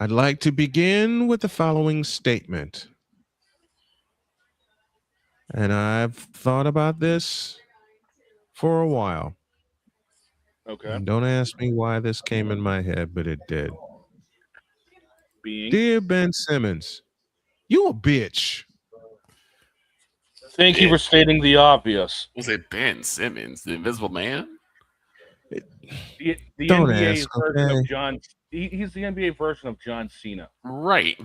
I'd like to begin with the following statement. And I've thought about this for a while. Okay. And don't ask me why this came in my head, but it did. Being. Dear Ben Simmons, you a bitch. Thank you for stating the obvious. Was it Ben Simmons, the Invisible Man? The Don't NBA ask, version okay? of John. He's the NBA version of John Cena. Right.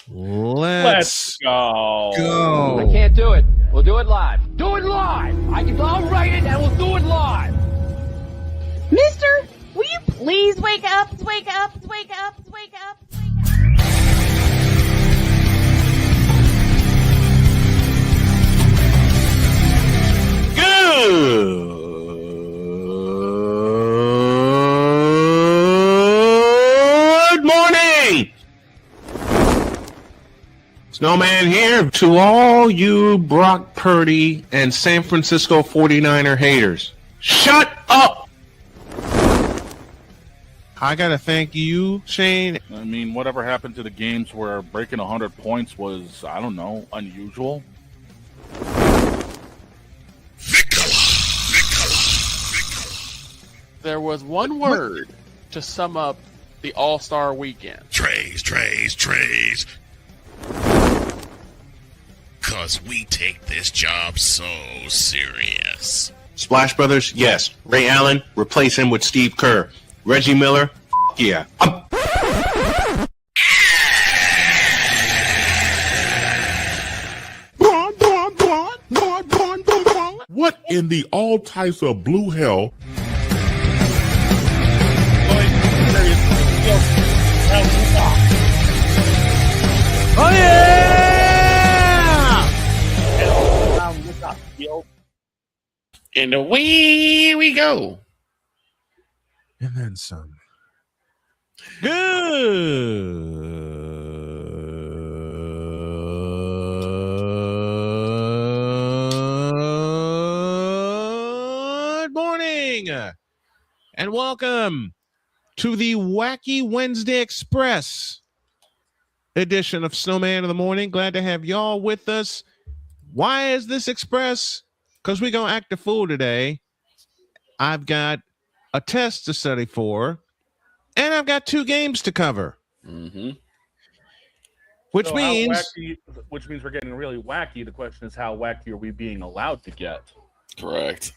Let's go. I can't do it. We'll do it live. Do it live. I'll write it and we'll do it live. Mister, will you please wake up? Wake up, wake up, wake up, wake up. Good morning. Snowman here to all you Brock Purdy and San Francisco 49er haters. Shut up. I got to thank you, Shane. I mean, whatever happened to the games where breaking 100 points was, I don't know, unusual? There was one word to sum up the All-Star weekend. Trays. Cause we take this job so serious. Splash Brothers, yes. Ray Allen, replace him with Steve Kerr. Reggie Miller, yeah. What in the all types of blue hell? Oh yeah! And away we go. And then some. Good morning and welcome to the Wacky Wednesday Express edition of Snowman in the Morning. Glad to have y'all with us. Why is this Express? Because we're going to act a fool today. I've got a test to study for, and I've got 2 games to cover. Mm-hmm. Which means we're getting really wacky. The question is, how wacky are we being allowed to get? Correct.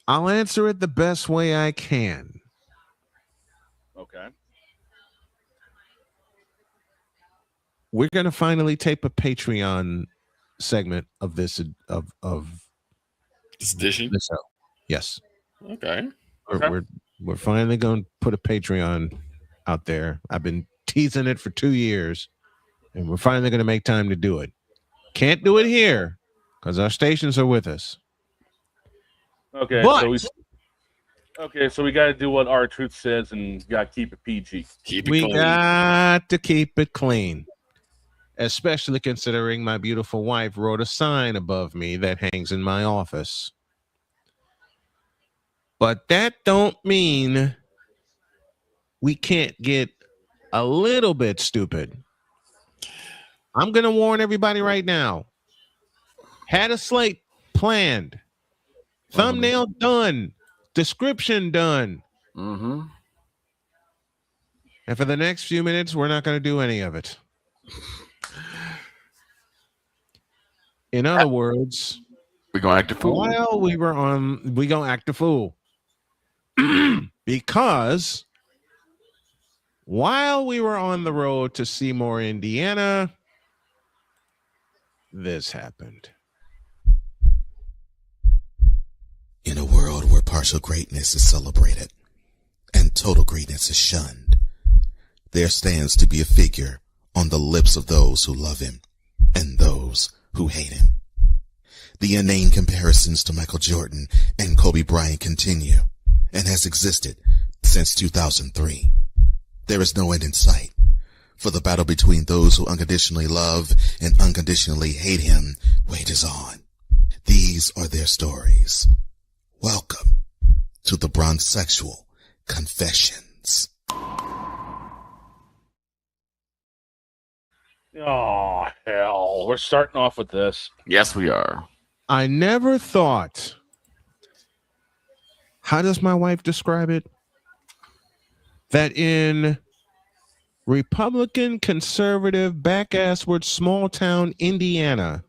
I'll answer it the best way I can. Okay. We're going to finally tape a Patreon segment of this of This edition? this show. Yes. Okay. We're finally going to put a Patreon out there. I've been teasing it for 2 years, and we're finally going to make time to do it. Can't do it here because our stations are with us. Okay. But, so we got to do what our truth says and got to keep it PG. We got to keep it clean. Especially considering my beautiful wife wrote a sign above me that hangs in my office. But that don't mean we can't get a little bit stupid. I'm going to warn everybody right now. Had a slate planned. Thumbnail done. Description done. Mm-hmm. And for the next few minutes, we're not going to do any of it. In other words, we're going to act a fool. While we were on, we going to act a fool. Because while we were on the road to Seymour, Indiana, this happened. In a world where partial greatness is celebrated and total greatness is shunned, there stands to be a figure on the lips of those who love him and those who hate him. The inane comparisons to Michael Jordan and Kobe Bryant continue and has existed since 2003. There is no end in sight, for the battle between those who unconditionally love and unconditionally hate him wages on. The these are their stories. Welcome to the Bronzexual Confessions. Oh, hell. We're starting off with this. Yes, we are. I never thought. How does my wife describe it? That in Republican, conservative, backassward, small town Indiana,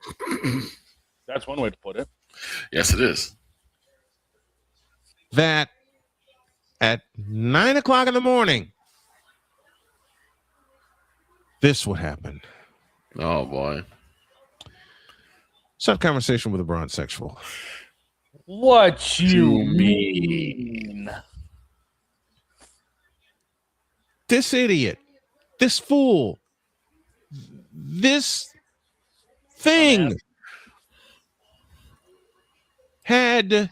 That's one way to put it. Yes, it is. that at 9 o'clock in the morning, this would happen. Oh boy. Let's have a conversation with a Bronzexual. What you To mean? This idiot, this fool, this thing had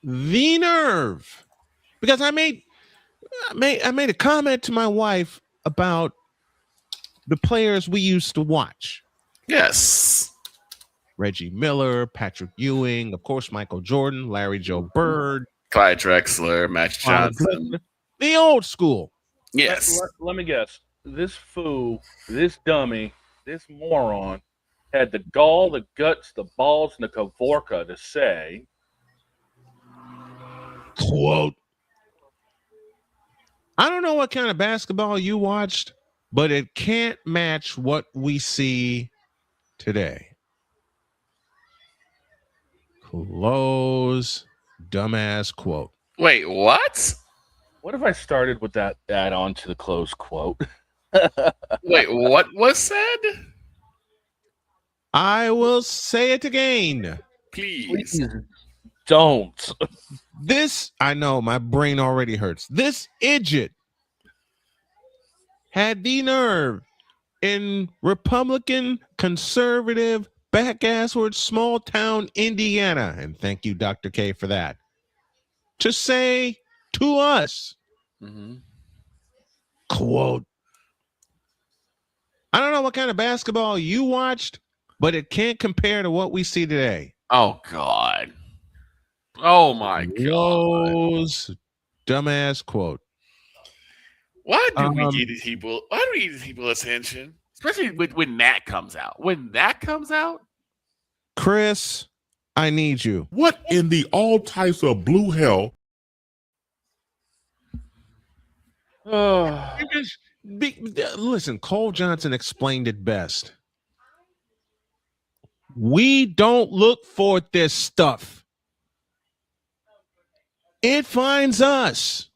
the nerve, because I made a comment to my wife about the players we used to watch. Yes. Reggie Miller, Patrick Ewing, of course, Michael Jordan, Larry Joe Bird, Clyde Drexler, Max Johnson. the old school. Yes. Let me guess. This fool, this dummy, this moron had the gall, the guts, the balls, and the kavorka to say, Quote, I don't know what kind of basketball you watched, but it can't match what we see today. Close dumbass quote. Wait, what? what if I started with that add on to the close quote? Wait, what was said? I will say it again. Please. Don't. This, I know my brain already hurts. This idiot had the nerve in Republican, conservative, backassward, small town Indiana, and thank you, Dr. K, for that, to say to us, quote, I don't know what kind of basketball you watched, but it can't compare to what we see today. Oh God. Oh my God. Close dumbass quote. Why do we give these people? Why do we give these people attention? Especially when that comes out. When that comes out, Chris, I need you. What in the all types of blue hell? Listen, Cole Johnson explained it best. We don't look for this stuff. It finds us.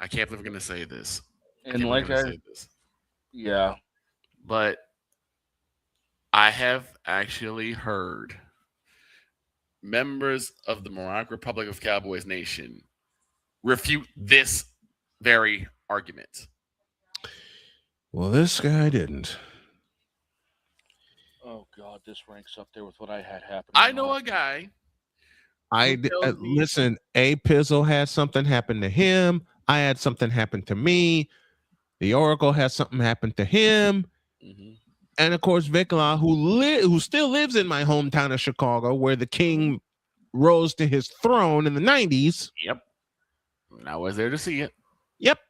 I can't believe we're gonna say this. And like yeah. But I have actually heard members of the Moroccan Republic of Cowboys Nation refute this very argument. Well, this guy didn't. Oh God, this ranks up there with what I had happen. I know a guy. Listen, A Pizzle had something happen to him. I had something happen to me. The Oracle had something happen to him. And of course, Vikla, who still lives in my hometown of Chicago, where the king rose to his throne in the 90s. Yep. I was there to see it. Yep.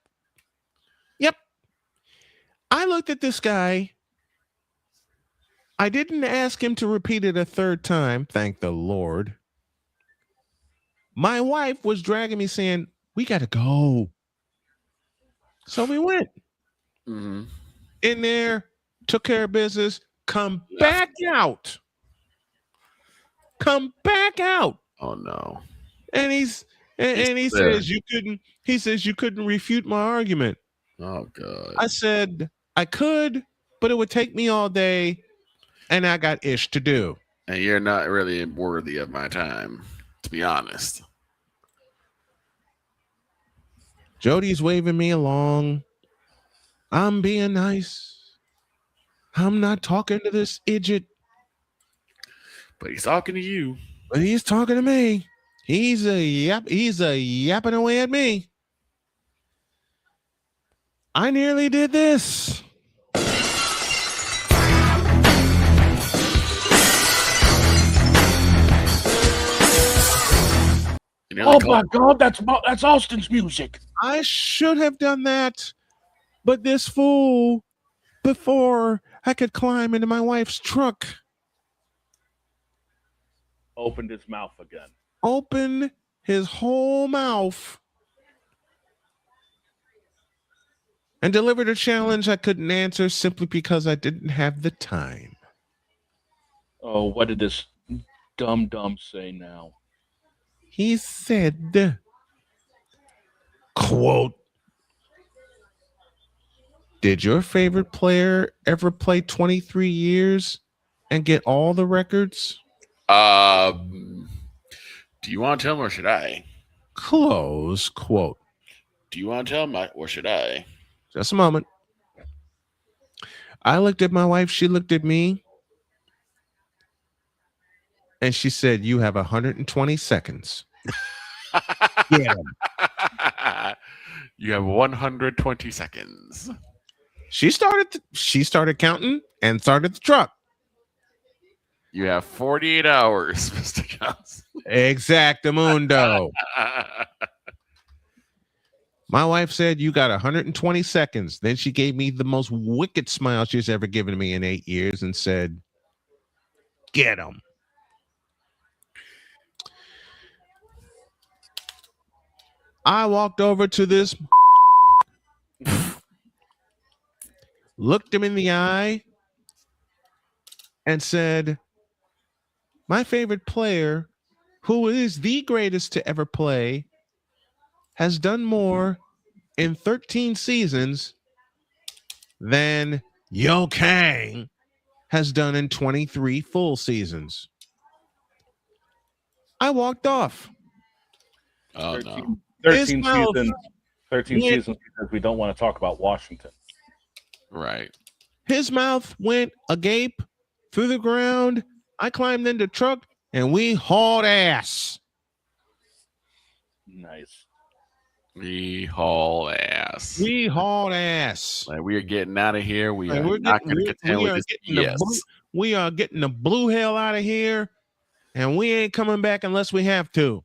I looked at this guy. I didn't ask him to repeat it a third time. Thank the Lord. My wife was dragging me saying, we got to go. So we went in there, took care of business, come back out. Oh no. And he says you couldn't refute my argument. Oh God. I said I could, but it would take me all day and I got ish to do. And you're not really worthy of my time, to be honest. Jody's waving me along. I'm being nice. I'm not talking to this idiot. But he's talking to you. But he's talking to me. He's yapping away at me. I nearly did this. Oh my God, that's Austin's music. I should have done that, but this fool, before I could climb into my wife's truck, Opened his mouth again. opened his whole mouth and delivered a challenge I couldn't answer simply because I didn't have the time. Oh, what did this dumb say now? He said, quote, "Did your favorite player ever play 23 years and get all the records?" Do you want to tell him or should I? Close quote. Do you want to tell him or should I? Just a moment. I looked at my wife. She looked at me. And she said, "You have 120 seconds." Yeah. You have 120 seconds. She started counting and started the truck. You have 48 hours, Mr. Johnson. Exactamundo. My wife said, "You got 120 seconds." Then she gave me the most wicked smile she's ever given me in 8 years and said, "Get him." I walked over to this, looked him in the eye, and said, "My favorite player, who is the greatest to ever play, has done more in 13 seasons than Yo Kang has done in 23 full seasons." I walked off. Oh, 13, no. 13 His mouth seasons. 13 went- seasons because we don't want to talk about Washington. Right. His mouth went agape through the ground. I climbed in the truck and we hauled ass. Nice. We haul ass. We hauled ass. Like, we are getting out of here. We Like, are not going to contend with this. Yes. We are getting the blue hell out of here, and we ain't coming back unless we have to.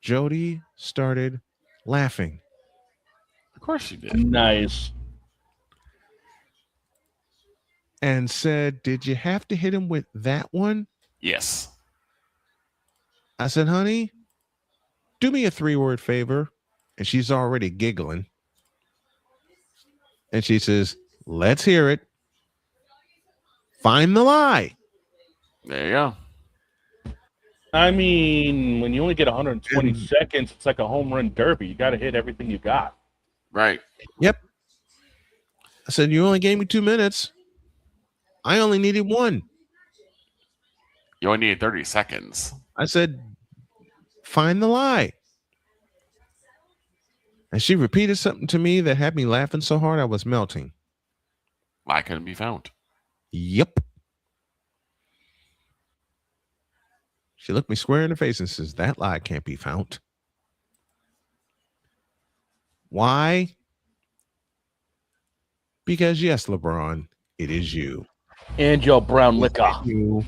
Jody started laughing. Of course she did. Nice. And said, "Did you have to hit him with that one?" Yes. I said, "Honey, do me a 3-word favor." And she's already giggling. And she says, "Let's hear it. Find the lie." There you go. I mean, when you only get 120 seconds, it's like a home run derby. You got to hit everything you got. Right. Yep. I said, "You only gave me 2 minutes. I only needed 1. You only needed 30 seconds. I said, "Find the lie." And she repeated something to me that had me laughing so hard I was melting. Lie couldn't be found. Yep. She looked me square in the face and says, "That lie can't be found." Why? Because yes, LeBron, it is you. And your brown liquor. You.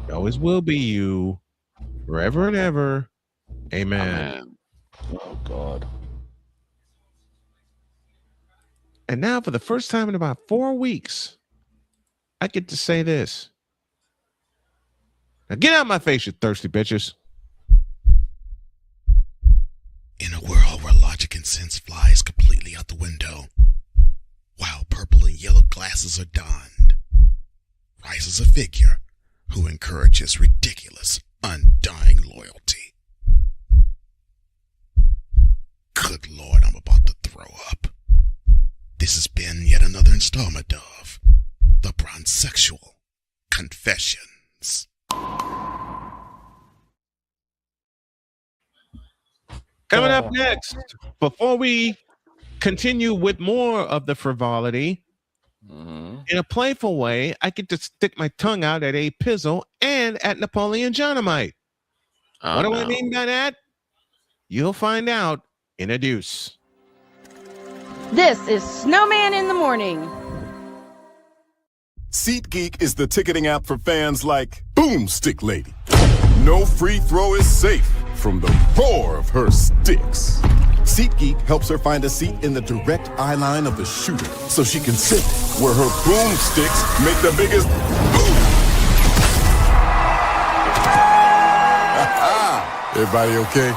It always will be you. Forever and ever. Amen. Oh, God. And now, for the first time in about 4 weeks, I get to say this. Now get out of my face, you thirsty bitches. In a world where logic and sense flies completely out the window, while purple and yellow glasses are donned, rises a figure who encourages ridiculous, undying loyalty. Good Lord, I'm about to throw up. This has been yet another installment of The Bronzexual Confessions. Coming up next, before we continue with more of the frivolity, in a playful way, I get to stick my tongue out at A Pizzle and at Napoleon Dynamite. What do I mean by that? You'll find out in a deuce. This is Snowman in the Morning. SeatGeek is the ticketing app for fans like Boomstick Lady. No free throw is safe from the roar of her sticks. SeatGeek helps her find a seat in the direct eye line of the shooter so she can sit where her boomsticks make the biggest boom. Everybody okay?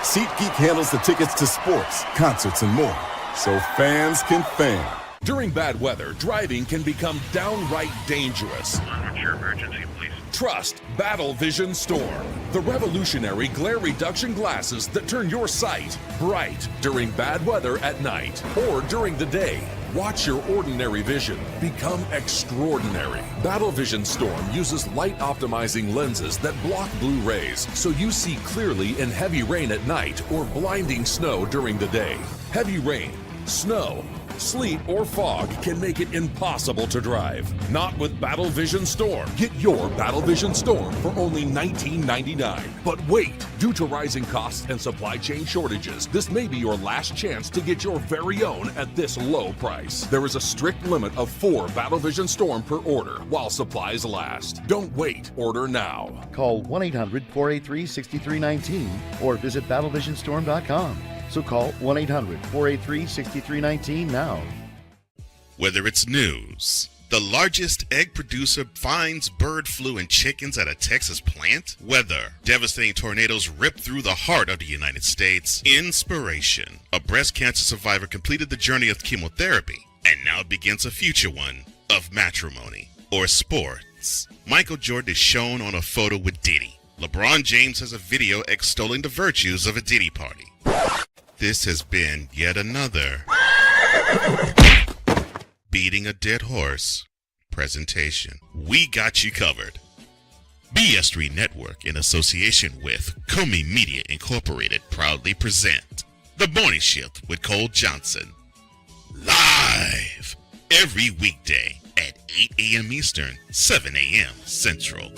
SeatGeek handles the tickets to sports, concerts, and more, so fans can fan. During bad weather, driving can become downright dangerous. What's your emergency, please? Trust Battle Vision Storm, the revolutionary glare reduction glasses that turn your sight bright during bad weather at night or during the day. Watch your ordinary vision become extraordinary. Battle Vision Storm uses light optimizing lenses that block blue rays so you see clearly in heavy rain at night or blinding snow during the day. Heavy rain, snow, sleet, or fog can make it impossible to drive. Not with Battle Vision Storm. Get your Battle Vision Storm for only $19.99. But wait, due to rising costs and supply chain shortages, this may be your last chance to get your very own at this low price. There is a strict limit of 4 Battle Vision Storm per order while supplies last. Don't wait, order now. Call 1-800-483-6319 or visit battlevisionstorm.com. So call 1-800-483-6319 now. Whether it's news, the largest egg producer finds bird flu in chickens at a Texas plant, weather, devastating tornadoes rip through the heart of the United States, inspiration, a breast cancer survivor completed the journey of chemotherapy, and now begins a future one of matrimony or sports. Michael Jordan is shown on a photo with Diddy. LeBron James has a video extolling the virtues of a Diddy party. This has been yet another beating a dead horse presentation. We got you covered. BS3 Network, in association with Comey Media Incorporated, proudly present The Morning Shift with Cole Johnson. Live every weekday at 8 a.m. Eastern, 7 a.m. Central.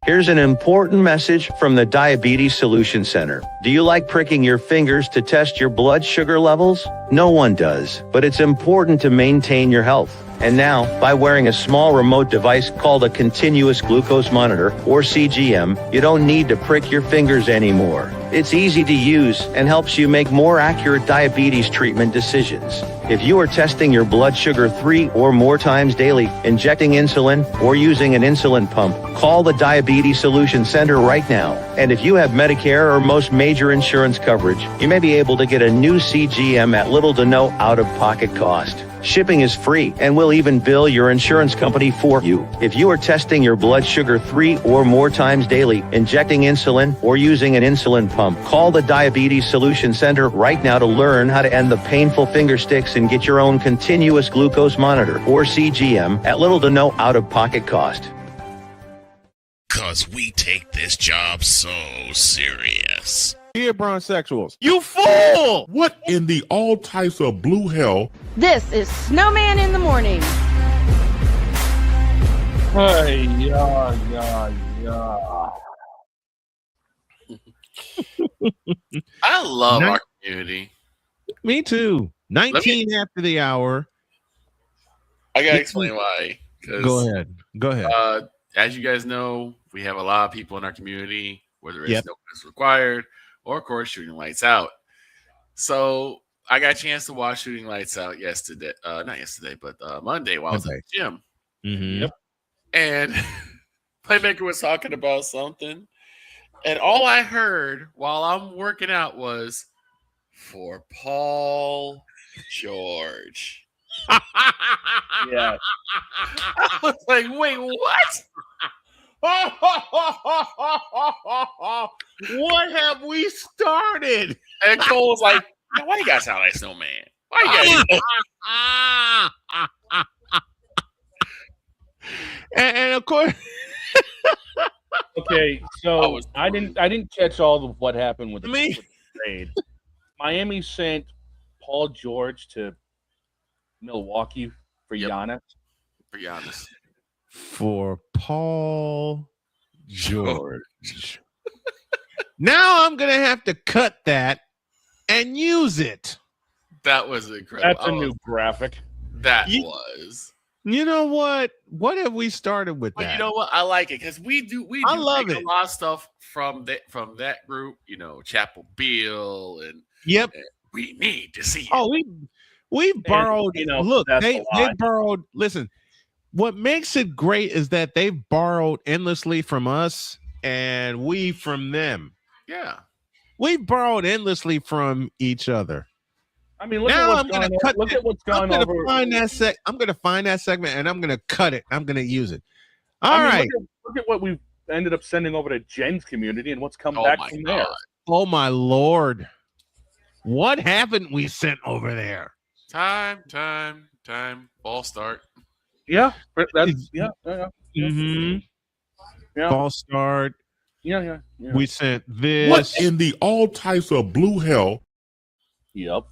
Here's an important message from the Diabetes Solution Center. Do you like pricking your fingers to test your blood sugar levels? No one does, but it's important to maintain your health. And now, by wearing a small remote device called a continuous glucose monitor, or CGM, you don't need to prick your fingers anymore. It's easy to use and helps you make more accurate diabetes treatment decisions. If you are testing your blood sugar 3 or more times daily, injecting insulin, or using an insulin pump, call the Diabetes Solution Center right now. And if you have Medicare or most major insurance coverage, you may be able to get a new CGM at little to no out-of-pocket cost. Shipping is free, and we'll even bill your insurance company for you. If you are testing your blood sugar 3 or more times daily, injecting insulin, or using an insulin pump, call the Diabetes Solution Center right now to learn how to end the painful finger sticks and get your own continuous glucose monitor, or CGM, at little to no out-of-pocket cost. 'Cause we take this job so serious. Dear bronsexuals. You fool! What in the all types of blue hell? This is Snowman in the morning. Hey, yeah. I love our community. Me too. 19 after the hour. I gotta explain why. Go ahead. As you guys know, we have a lot of people in our community, whether it's no is required or, of course, Shooting Lights Out. So I got a chance to watch Shooting Lights Out yesterday. Not yesterday, but Monday while I was at the gym. Mm-hmm. Yep. And Playmaker was talking about something. And all I heard while I'm working out was, for Paul George. Yeah. I was like, wait, what? What have we started? And Cole was like, why you guys sound like Snowman? Why you guys? and of course. Okay, so I didn't catch all of what happened with the trade. Miami sent Paul George to Milwaukee for Giannis. For Giannis. For Paul George. Now I'm going to have to cut that and use it. That was incredible. That's a new graphic. That was. You know what? What have we started with But that? you know what? I like it because we do love take it. a lot of stuff from that group. You know, Chapel Bill and Yep. We need to see. Oh, we borrowed. And, you know, look, that's they a lot. borrowed. Listen, what makes it great is that they've borrowed endlessly from us and we from them. Yeah, We've borrowed endlessly from each other. I mean, look Now at I'm what's gonna going cut. on. Look at what's going I'm over. gonna find that I'm gonna find that segment and I'm gonna cut it. I'm gonna use it. I All mean, right. Look at what we've ended up sending over to Jen's community and what's come Oh back my from God. there. Oh my Lord. What haven't we sent over there? Time. Ball start. Yeah, that's yeah. Mm-hmm. Yeah. False start. Yeah. We sent this. What in the all types of blue hell? Yep.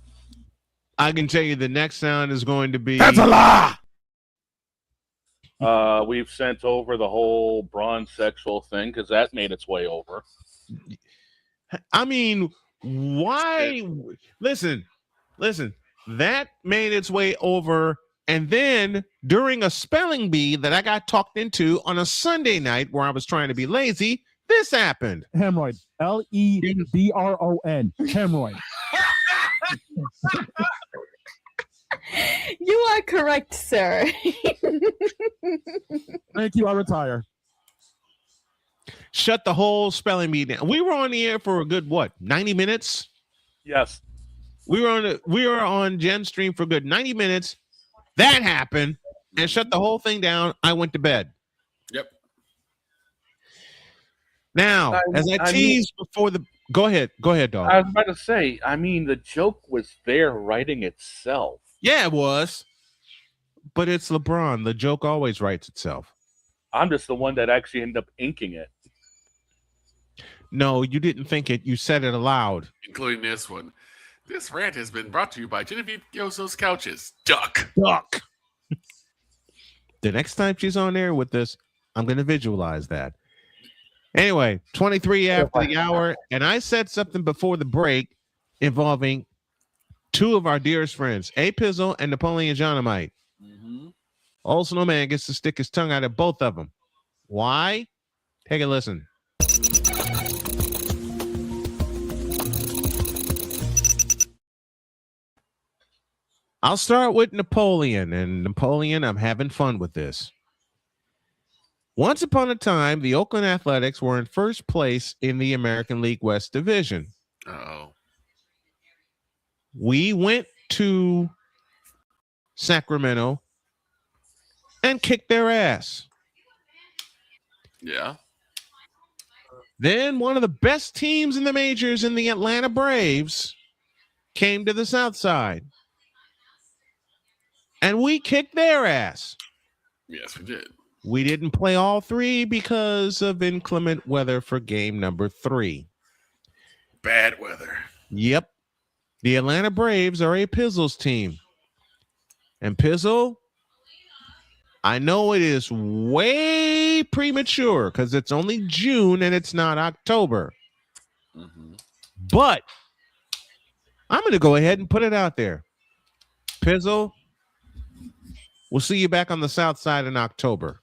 I can tell you the next sound is going to be. That's a lie. We've sent over the whole bronze sexual thing because that made its way over. I mean, why? Listen. That made its way over. And then during a spelling bee that I got talked into on a Sunday night where I was trying to be lazy, this happened. Hemorrhoid. Lebron. Hemorrhoid. You are correct, sir. Thank you. I retire. Shut the whole spelling bee down. We were on the air for a good 90 minutes? Yes. We were on Jen's stream for a good 90 minutes. That happened and shut the whole thing down. I went to bed. Yep. Now, as I teased before the go ahead, dog. I was about to say, I mean, the joke was there writing itself. Yeah, it was. But it's LeBron. The joke always writes itself. I'm just the one that actually ended up inking it. No, you didn't think it. You said it aloud. Including this one. This rant has been brought to you by Genevieve Yoso's Couches. Duck. The next time she's on there with this, I'm going to visualize that. Anyway, 23 after the hour, and I said something before the break involving two of our dearest friends, A Pizzle and Napoleon Dynamite. Mm-hmm. Old Snowman gets to stick his tongue out at both of them. Why? Take a listen. I'll start with Napoleon. And Napoleon, I'm having fun with this. Once upon a time, the Oakland Athletics were in first place in the American League West Division. Uh-oh. We went to Sacramento and kicked their ass. Yeah. Then one of the best teams in the majors in the Atlanta Braves came to the South Side. And we kicked their ass. Yes, we did. We didn't play all three because of inclement weather for game number 3. Bad weather. Yep. The Atlanta Braves are a Pizzle's team. And Pizzle, I know it is way premature because it's only June and it's not October. Mm-hmm. But I'm going to go ahead and put it out there. Pizzle, we'll see you back on the South Side in October.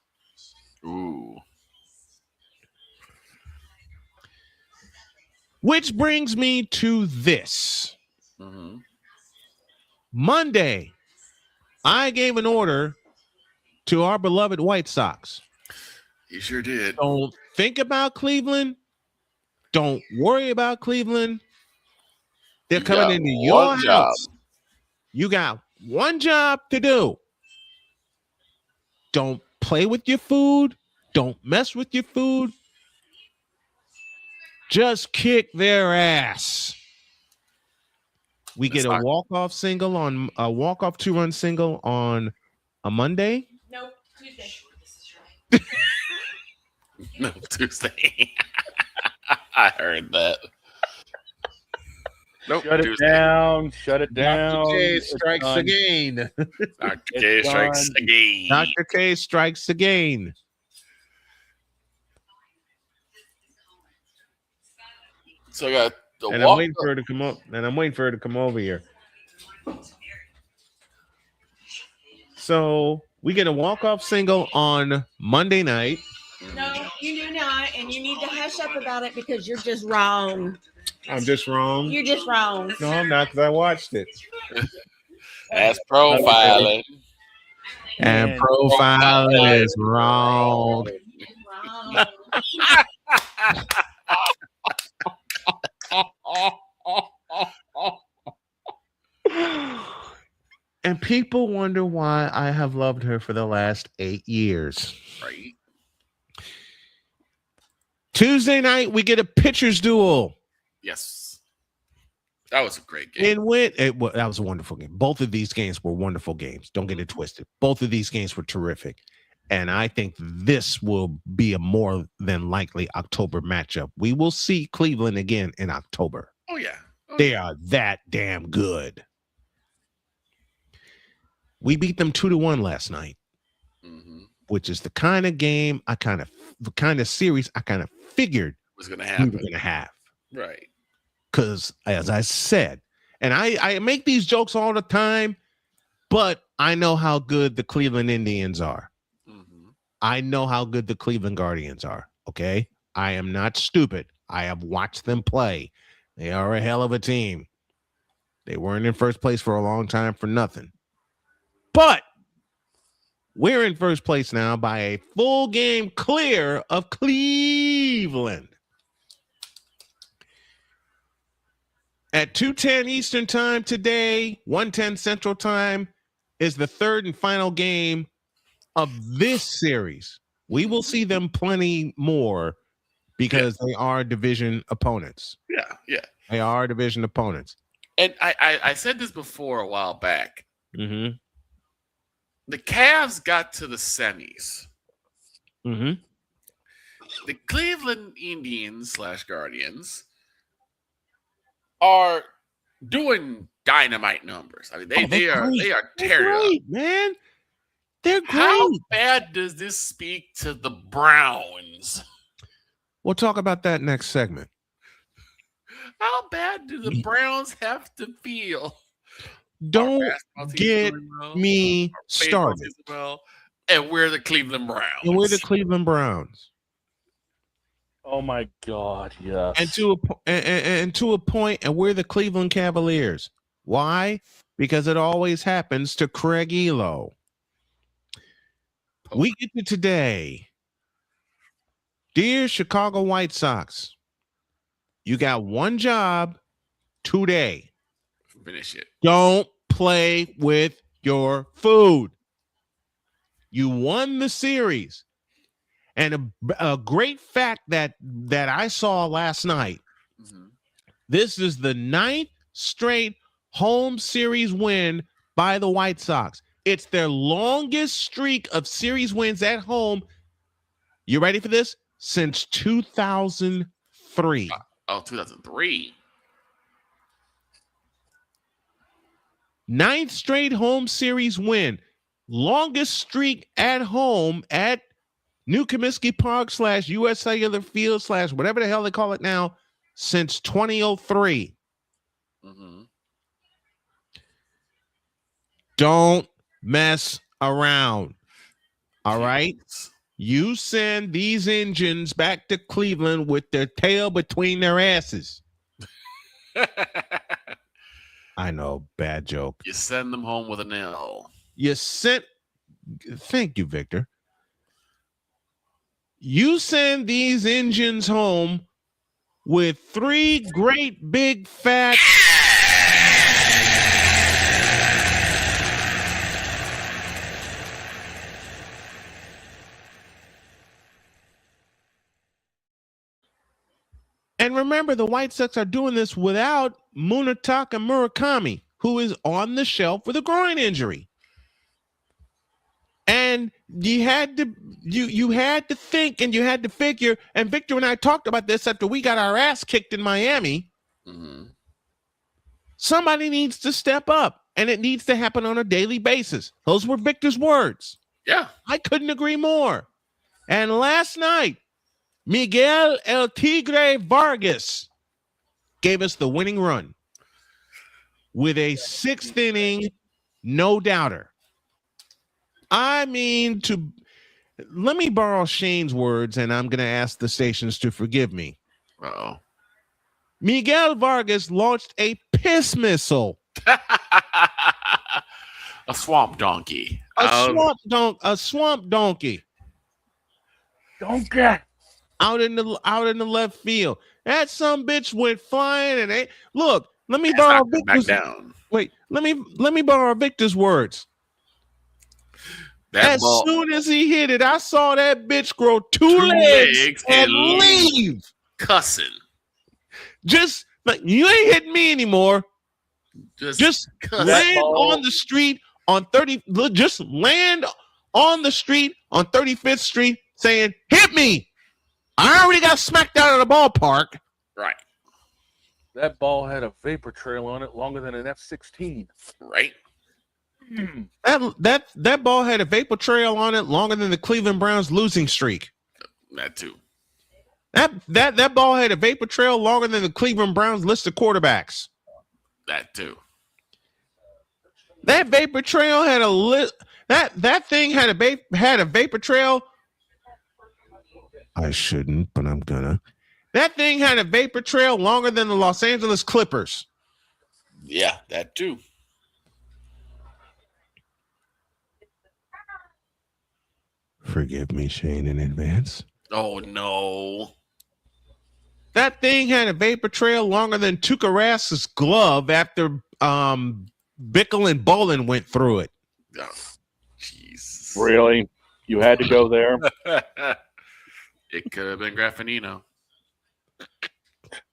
Ooh. Which brings me to this. Mm-hmm. Monday, I gave an order to our beloved White Sox. You sure did. Don't think about Cleveland. Don't worry about Cleveland. They're coming into your house. You got one job to do. Don't play with your food. Don't mess with your food. Just kick their ass. We get a walk-off single on a walk-off 2-run single on a Monday. Nope, Tuesday. No, Tuesday. I heard that. Nope. Shut it down. Shut it down. Dr. K strikes again. Dr. K strikes again. Dr. K strikes again. So I got the and I'm waiting for her to come up. And I'm waiting for her to come over here. So we get a walk-off single on Monday night. No, you do not, and you need to hush up about it because you're just wrong. I'm just wrong. You're just wrong. No, I'm not, because I watched it. That's profiling. And profiling is wrong. And people wonder why I have loved her for the last 8 years. Right. Tuesday night, we get a pitcher's duel. Yes. That was a great game. That was a wonderful game. Both of these games were wonderful games. Don't get it twisted. Both of these games were terrific. And I think this will be a more than likely October matchup. We will see Cleveland again in October. Oh, yeah. They are that damn good. We beat them 2-1 last night, which is the kind of game the kind of series I kind of figured was going to happen. We were going to have. Right. Because, as I said, and I make these jokes all the time, but I know how good the Cleveland Indians are. I know how good the Cleveland Guardians are, okay? I am not stupid. I have watched them play. They are a hell of a team. They weren't in first place for a long time for nothing. But we're in first place now by a full game clear of Cleveland. At 2:10 Eastern time today, 1:10 Central time is the third and final game of this series. We will see them plenty more because they are division opponents. Yeah. They are division opponents. And I said this before a while back. Mm-hmm. The Cavs got to the semis. Mm-hmm. The Cleveland Indians / Guardians are doing dynamite numbers. I mean, they are tearing up, man. They're great. How bad does this speak to the Browns? We'll talk about that next segment. How bad do the Browns have to feel? Don't get me started. And we're the Cleveland Browns. Oh my God! Yes. And to a point, and we're the Cleveland Cavaliers. Why? Because it always happens to Craig Elo. We get to today. Dear Chicago White Sox, you got one job today. Finish it. Don't play with your food. You won the series. And a great fact that I saw last night, this is the 9th straight home series win by the White Sox. It's their longest streak of series wins at home. You ready for this? Since 2003. 2003. 9th straight home series win. Longest streak at home at New Comiskey Park / US Cellular Field / whatever the hell they call it now since 2003. Don't mess around. All right? You send these engines back to Cleveland with their tail between their asses. I know, bad joke. You send them home with an L. Thank you, Victor. You send these engines home with 3 great big fat And remember, the White Sox are doing this without Munetaka Murakami, who is on the shelf with a groin injury. And you had to think and you had to figure, and Victor and I talked about this after we got our ass kicked in Miami. Somebody needs to step up, and it needs to happen on a daily basis. Those were Victor's words. Yeah. I couldn't agree more. And last night, Miguel El Tigre Vargas gave us the winning run with a 6th inning no doubter. I mean, let me borrow Shane's words, and I'm going to ask the stations to forgive me. Uh-oh. Miguel Vargas launched a piss missile. A swamp donkey. A swamp donkey. Donkey. Out in the left field. That some bitch went flying and look. Let me borrow Victor's. Wait, let me borrow Victor's words. As soon as he hit it, I saw that bitch grow two legs and leave. Cussing. Just like, you ain't hitting me anymore. Just land on the street on 30. Just land on the street on 35th Street saying, "Hit me." I already got smacked out of the ballpark. Right. That ball had a vapor trail on it longer than an F-16. Right. That ball had a vapor trail on it longer than the Cleveland Browns losing streak. That too. That ball had a vapor trail longer than the Cleveland Browns list of quarterbacks. That too. That vapor trail had that thing had a vapor trail. I shouldn't, but I'm gonna. That thing had a vapor trail longer than the Los Angeles Clippers. Yeah, that too. Forgive me, Shane, in advance. Oh no. That thing had a vapor trail longer than Tuukka Rask's glove after Bickle and Bolin went through it. Oh, jeez. Really? You had to go there? It could have been Graffinino.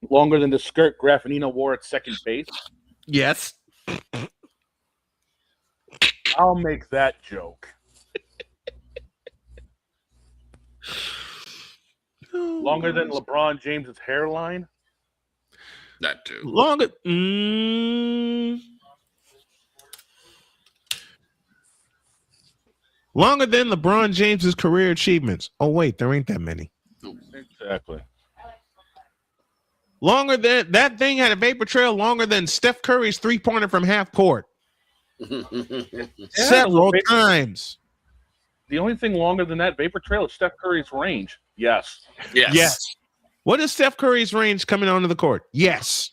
Longer than the skirt Graffinino wore at second base? Yes. I'll make that joke. Longer than LeBron James's hairline? That too. Longer. Longer than LeBron James's career achievements. Oh, wait, there ain't that many. Exactly. Longer than that thing had a vapor trail longer than Steph Curry's 3-pointer from half court. Several times. The only thing longer than that vapor trail is Steph Curry's range. Yes. Yes. What is Steph Curry's range coming onto the court? Yes.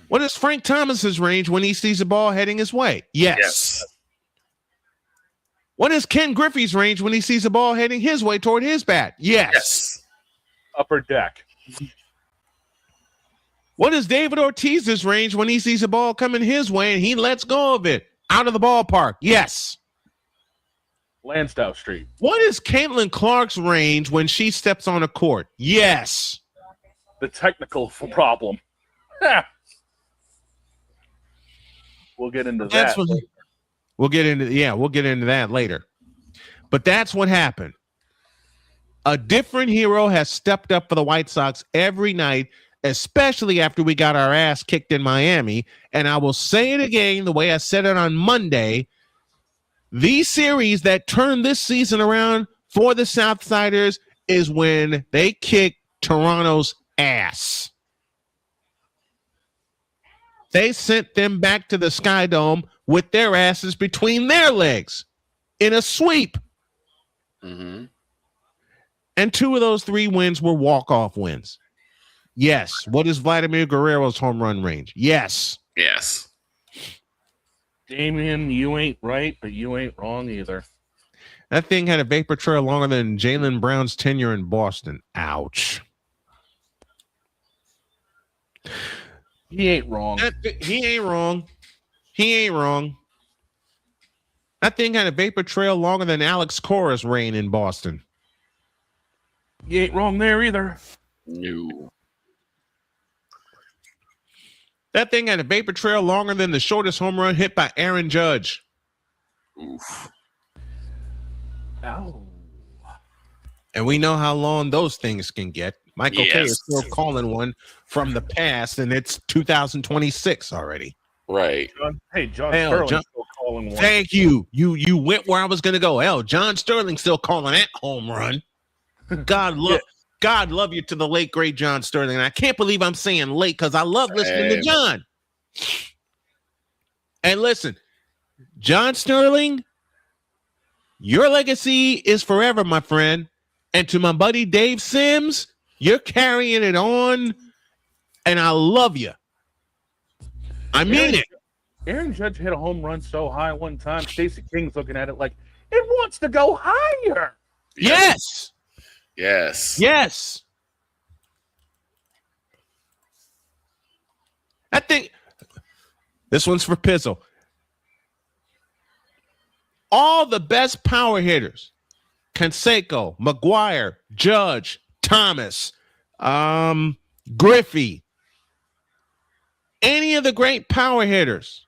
What is Frank Thomas's range when he sees the ball heading his way? Yes. What is Ken Griffey's range when he sees the ball heading his way toward his bat? Yes. Upper deck. What is David Ortiz's range when he sees the ball coming his way and he lets go of it out of the ballpark? Yes. Lansdowne Street. What is Caitlin Clark's range when she steps on a court? Yes. The technical problem. We'll get into that. We'll get into that later. But that's what happened. A different hero has stepped up for the White Sox every night, especially after we got our ass kicked in Miami. And I will say it again the way I said it on Monday. The series that turned this season around for the Southsiders is when they kick Toronto's ass. They sent them back to the Sky Dome with their asses between their legs in a sweep. Mm-hmm. And 2 of those 3 wins were walk-off wins. Yes. What is Vladimir Guerrero's home run range? Yes. Yes. Damien, you ain't right, but you ain't wrong either. That thing had a vapor trail longer than Jaylen Brown's tenure in Boston. Ouch. He ain't wrong. He ain't wrong. He ain't wrong. That thing had a vapor trail longer than Alex Cora's reign in Boston. You ain't wrong there either. No. That thing had a vapor trail longer than the shortest home run hit by Aaron Judge. Oof. Ow. And we know how long those things can get. Michael K is still calling one from the past, and it's 2026 already. Right. John Sterling's still calling one. Thank you. You went where I was going to go. John Sterling still calling that home run. God God love you to the late, great John Sterling. And I can't believe I'm saying late because I love listening to John. And listen, John Sterling, your legacy is forever, my friend. And to my buddy Dave Sims, you're carrying it on, and I love you. I mean it. Aaron Judge hit a home run so high one time. Stacey King's looking at it like it wants to go higher. Yes. Yes. Yes. I think this one's for Pizzle. All the best power hitters, Canseco, McGuire, Judge, Thomas, Griffey, any of the great power hitters,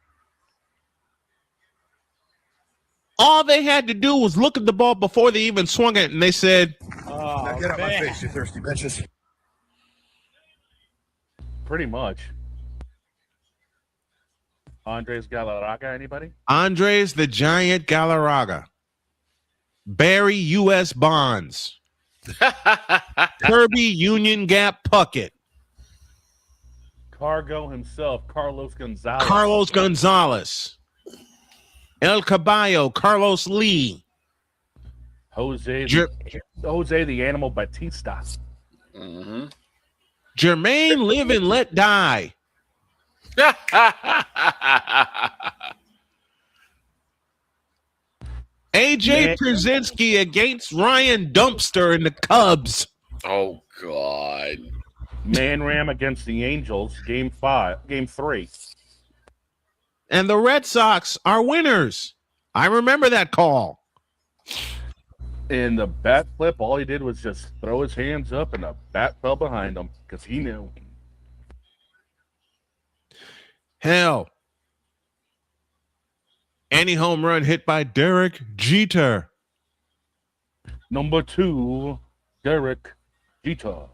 all they had to do was look at the ball before they even swung it, and they said, now get out my face, you thirsty bitches. Pretty much. Andres Galarraga, anybody? Andres the Giant Galarraga, Barry U.S. Bonds, Kirby Union Gap Puckett, Cargo himself, Carlos Gonzalez, El Caballo, Carlos Lee, Jose the Animal Batista, Jermaine Live and Let Die, AJ Pierzynski against Ryan Dumpster in the Cubs. Oh God. Man Ram against the Angels, game 3. And the Red Sox are winners. I remember that call. In the bat flip, all he did was just throw his hands up and the bat fell behind him because he knew. Hell. Any home run hit by Derek Jeter. Number 2, Derek Jeter.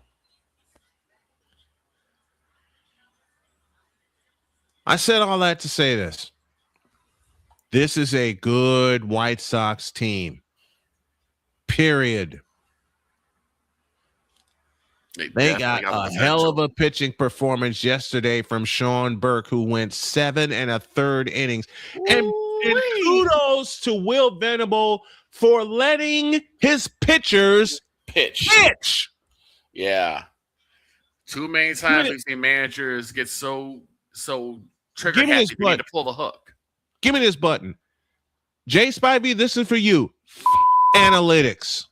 I said all that to say this. This is a good White Sox team. Period. They got a hell of a pitching performance yesterday from Sean Burke, who went 7 1/3 innings. And kudos to Will Venable for letting his pitchers pitch. Yeah. Too many times we've seen managers get so trigger happy they need to pull the hook. Give me this button. Jay Spivey, this is for you. Analytics.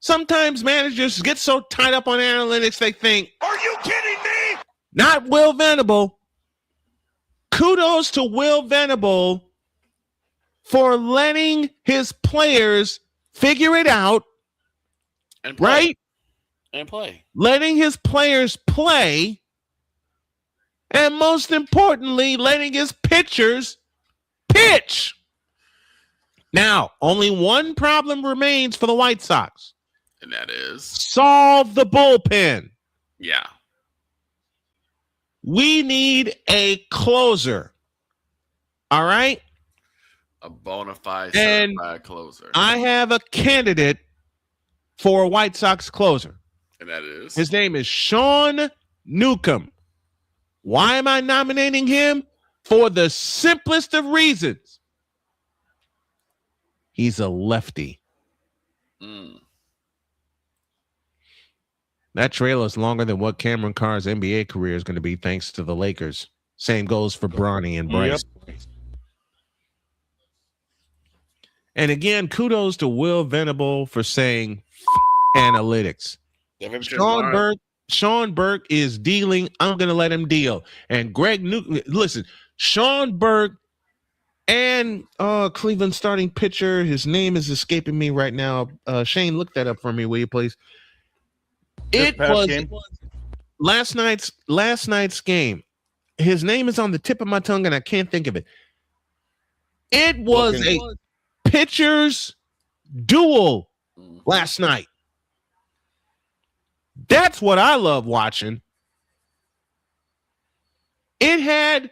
Sometimes managers get so tied up on analytics they think, are you kidding me? Not Will Venable. Kudos to Will Venable for letting his players figure it out. And play. Right? And play. Letting his players play. And most importantly, letting his pitchers pitch. Now, only one problem remains for the White Sox. And that is? Solve the bullpen. Yeah. We need a closer. All right? A bona fide certified closer. I have a candidate for a White Sox closer. And that is? His name is Sean Newcomb. Why am I nominating him? For the simplest of reasons. He's a lefty. That trail is longer than what Cameron Carr's NBA career is going to be, thanks to the Lakers. Same goes for Bronny and Bryce. Yep. And again, kudos to Will Venable for saying analytics. Sean Burke is dealing. I'm going to let him deal. And Greg Newton, listen, Sean Burke and Cleveland starting pitcher, his name is escaping me right now. Shane, look that up for me, will you please? It was last night's game. His name is on the tip of my tongue and I can't think of it. It was a pitcher's duel last night. That's what I love watching. It had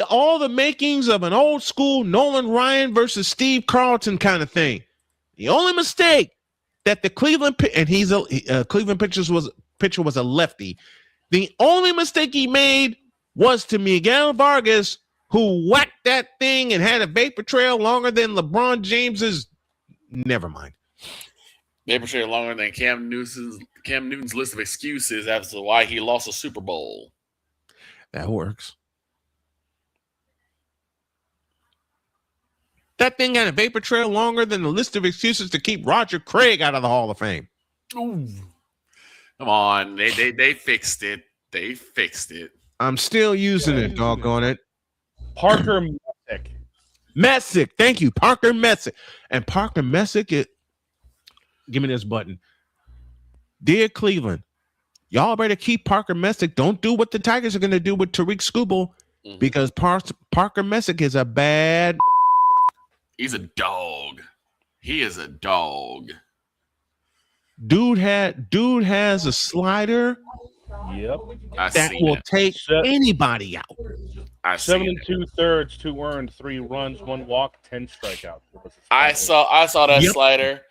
all the makings of an old school Nolan Ryan versus Steve Carlton kind of thing. The only mistake that the Cleveland and he's a Cleveland pitcher was a lefty. The only mistake he made was to Miguel Vargas, who whacked that thing and had a vapor trail longer than LeBron James's. Never mind. Vapor trail longer than Cam Newton's list of excuses as to why he lost a Super Bowl. That works. That thing had a vapor trail longer than the list of excuses to keep Roger Craig out of the Hall of Fame. Ooh. Come on. They fixed it. They fixed it. I'm still using it, doggone it. Parker Messick. Thank you, Parker Messick. And Parker Messick, give me this button. Dear Cleveland, y'all better keep Parker Messick. Don't do what the Tigers are going to do with Tariq Skubal, because Parker Messick is a bad. He's a dog. He is a dog. Dude has a slider. Yep. That will take anybody out. 7 2/3, 2 earned, 3 runs, 1 walk, 10 strikeouts. I saw that slider.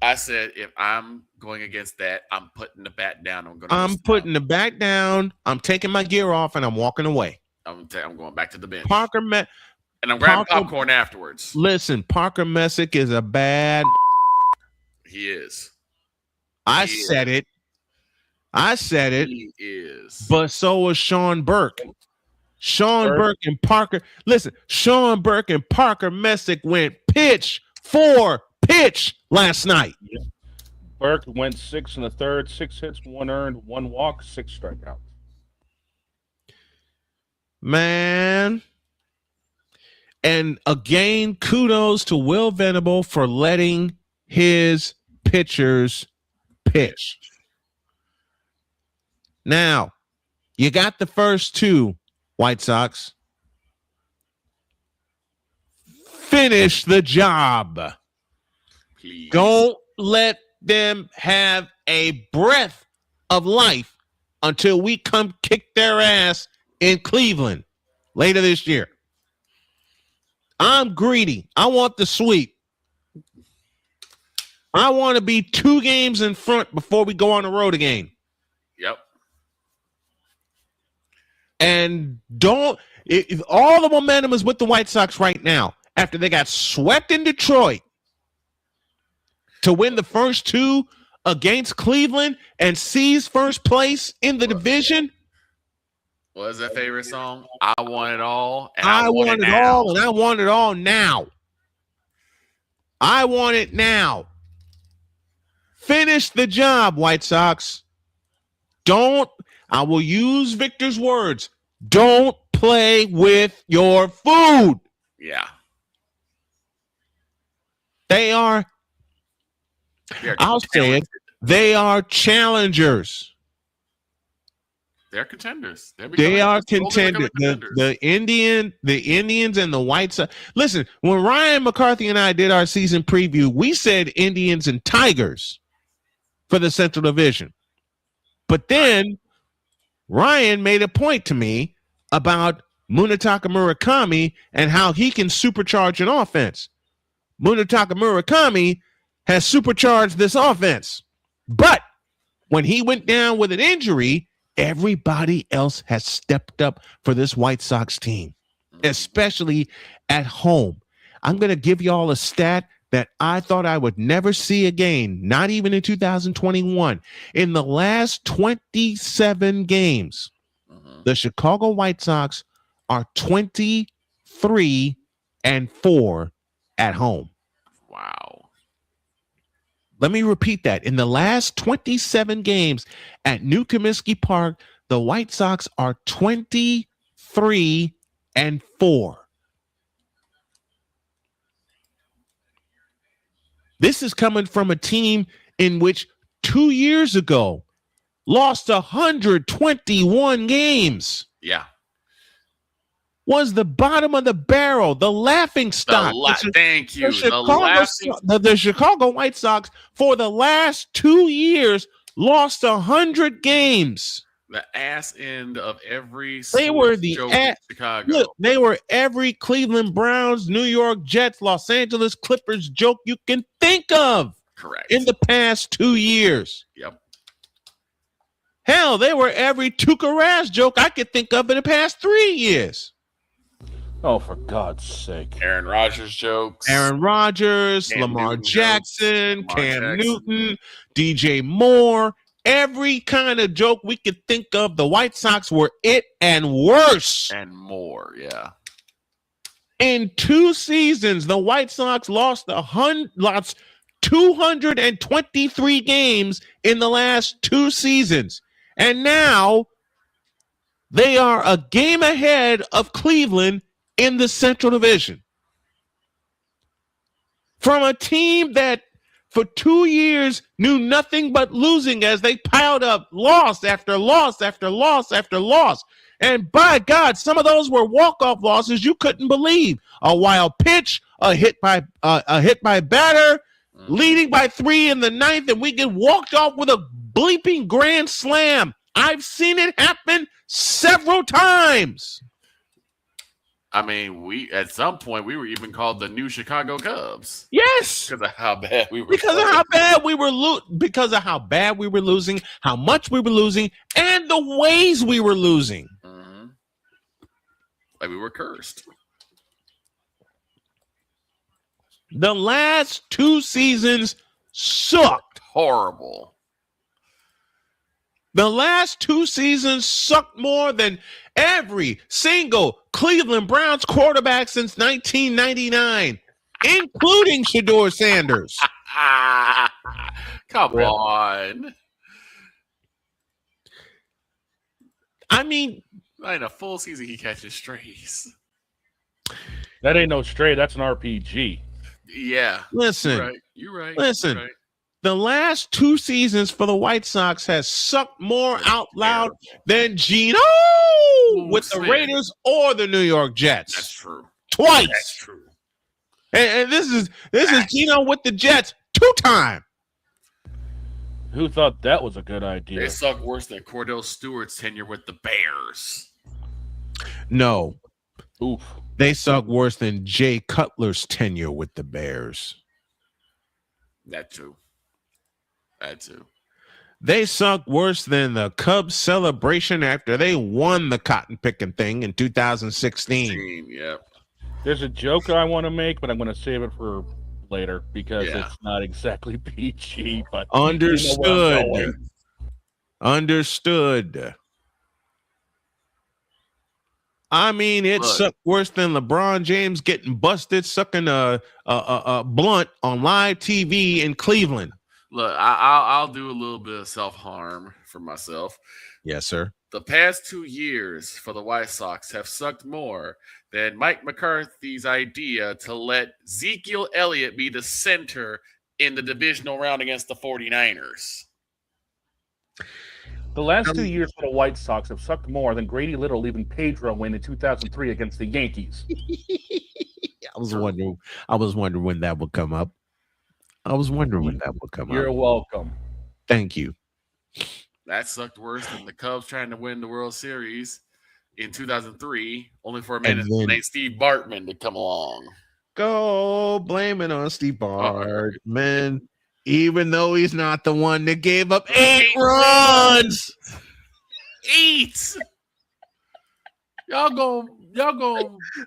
I said, if I'm going against that, I'm putting the bat down. I'm putting the bat down. I'm taking my gear off and I'm walking away. I'm going back to the bench. And I'm grabbing popcorn afterwards. Listen, Parker Messick is a bad. He is. I said it. He is. But so was Sean Burke. Burke and Parker. Listen, Sean Burke and Parker Messick went pitch for pitch last night. Yeah. Burke went 6 1/3, 6 hits, 1 earned, 1 walk, 6 strikeouts. Man. And again, kudos to Will Venable for letting his pitchers pitch. Now, you got the first 2, White Sox. Finish the job. Please. Don't let them have a breath of life until we come kick their ass in Cleveland later this year. I'm greedy. I want the sweep. I want to be 2 games in front before we go on the road again. Yep. And if all the momentum is with the White Sox right now, after they got swept in Detroit to win the first 2 against Cleveland and seize first place in the division. What is that favorite song? I want it all. And I want it all, and I want it all now. I want it now. Finish the job, White Sox. I will use Victor's words. Don't play with your food. Yeah. I'll say it. They are challengers. They're contenders. They are contenders. The Indians and the White Sox. Listen, when Ryan McCarthy and I did our season preview, we said Indians and Tigers for the Central Division. But then Ryan made a point to me about Munetaka Murakami and how he can supercharge an offense. Munetaka Murakami has supercharged this offense. But when he went down with an injury, everybody else has stepped up for this White Sox team, especially at home. I'm going to give y'all a stat that I thought I would never see again, not even in 2021. In the last 27 games, the Chicago White Sox are 23-4 at home. Wow. Let me repeat that. In the last 27 games at New Comiskey Park, the White Sox are 23-4. This is coming from a team in which 2 years ago lost 121 games. Yeah. Was the bottom of the barrel, the laughing stock. Thank you. The Chicago White Sox, for the last 2 years, lost 100 games. The ass end of every They were sports the joke in Chicago. Look, they were every Cleveland Browns, New York Jets, Los Angeles Clippers joke you can think of. Correct. In the past 2 years. Yep. Hell, they were every Tuukka Rask joke I could think of in the past 3 years. Oh, for God's sake. Aaron Rodgers jokes. Aaron Rodgers, Cam Lamar Newton Jackson, jokes. Cam Newton, DJ Moore. Every kind of joke we could think of, the White Sox were it and worse. And more, yeah. In 2 seasons, the White Sox lost 223 games in the last 2 seasons. And now they are a game ahead of Cleveland in the Central Division. From a team that for 2 years knew nothing but losing as they piled up loss after loss after loss after loss. And by God, some of those were walk-off losses you couldn't believe. A wild pitch, a hit by batter, leading by 3 in the 9th, and we get walked off with a bleeping grand slam. I've seen it happen several times. I mean, at some point we were even called the new Chicago Cubs. Yes, because of how bad we were. Because of how bad we were losing, how much we were losing, and the ways we were losing. Mm-hmm. Like we were cursed. The last 2 seasons sucked. Horrible. The last 2 seasons sucked more than every single Cleveland Browns quarterback since 1999, including Shedeur Sanders. Come on. I mean, in a full season, he catches strays. That ain't no stray. That's an RPG. Yeah. Listen. You're right. Listen. You're right. The last 2 seasons for the White Sox has sucked more out loud than Geno with the Raiders or the New York Jets. That's true. Twice. That's true. And this is Geno with the Jets 2 times. Who thought that was a good idea? They suck worse than Cordell Stewart's tenure with the Bears. No. Oof. They suck worse than Jay Cutler's tenure with the Bears. That too. They suck worse than the Cubs celebration after they won the cotton picking thing in 2016. Yeah. There's a joke I want to make, but I'm going to save it for later because it's not exactly PG. But Understood. You know Understood. I mean, it sucked worse than LeBron James getting busted sucking a blunt on live TV in Cleveland. Look, I'll do a little bit of self-harm for myself. Yes, sir. The past 2 years for the White Sox have sucked more than Mike McCarthy's idea to let Ezekiel Elliott be the center in the divisional round against the 49ers. The last 2 years for the White Sox have sucked more than Grady Little leaving Pedro win in 2003 against the Yankees. I was wondering when that would come up. You're welcome. Thank you. That sucked worse than the Cubs trying to win the World Series in 2003, only for a minute named Steve Bartman to come along. Go blame it on Steve Bartman, even though he's not the one that gave up 8 runs. 8. Y'all go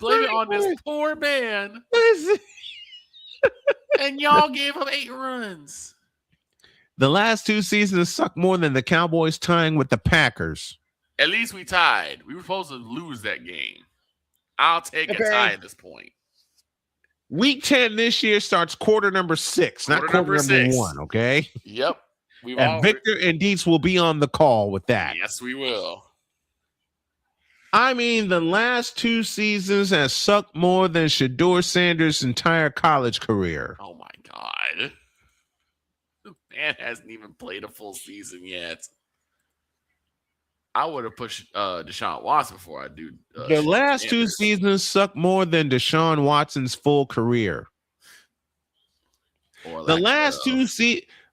blame it on this poor man. And y'all gave up 8 runs. The last 2 seasons suck more than the Cowboys tying with the Packers. At least we tied. We were supposed to lose that game. I'll take a tie at this point. Week 10 this year starts quarter number 6, not quarter number 1, okay? Yep. And Victor and Dietz will be on the call with that. Yes, we will. I mean, the last 2 seasons has sucked more than Shedeur Sanders' entire college career. Oh, my God. The man hasn't even played a full season yet. I would have pushed Deshaun Watson before I do. The last 2 seasons suck more than Deshaun Watson's full career. The last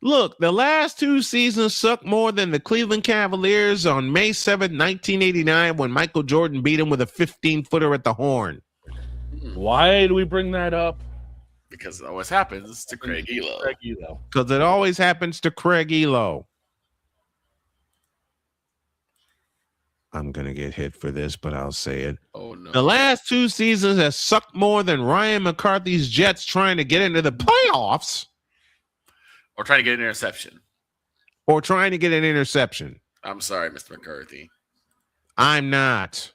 Look, the last 2 seasons sucked more than the Cleveland Cavaliers on May 7th, 1989, when Michael Jordan beat him with a 15-footer at the horn. Why do we bring that up? Because it always happens to Craig Elo. Because it always happens to Craig Elo. I'm going to get hit for this, but I'll say it. Oh, no. The last 2 seasons have sucked more than Ryan McCarthy's Jets trying to get into the playoffs. Or trying to get an interception. I'm sorry, Mr. McCarthy. I'm not.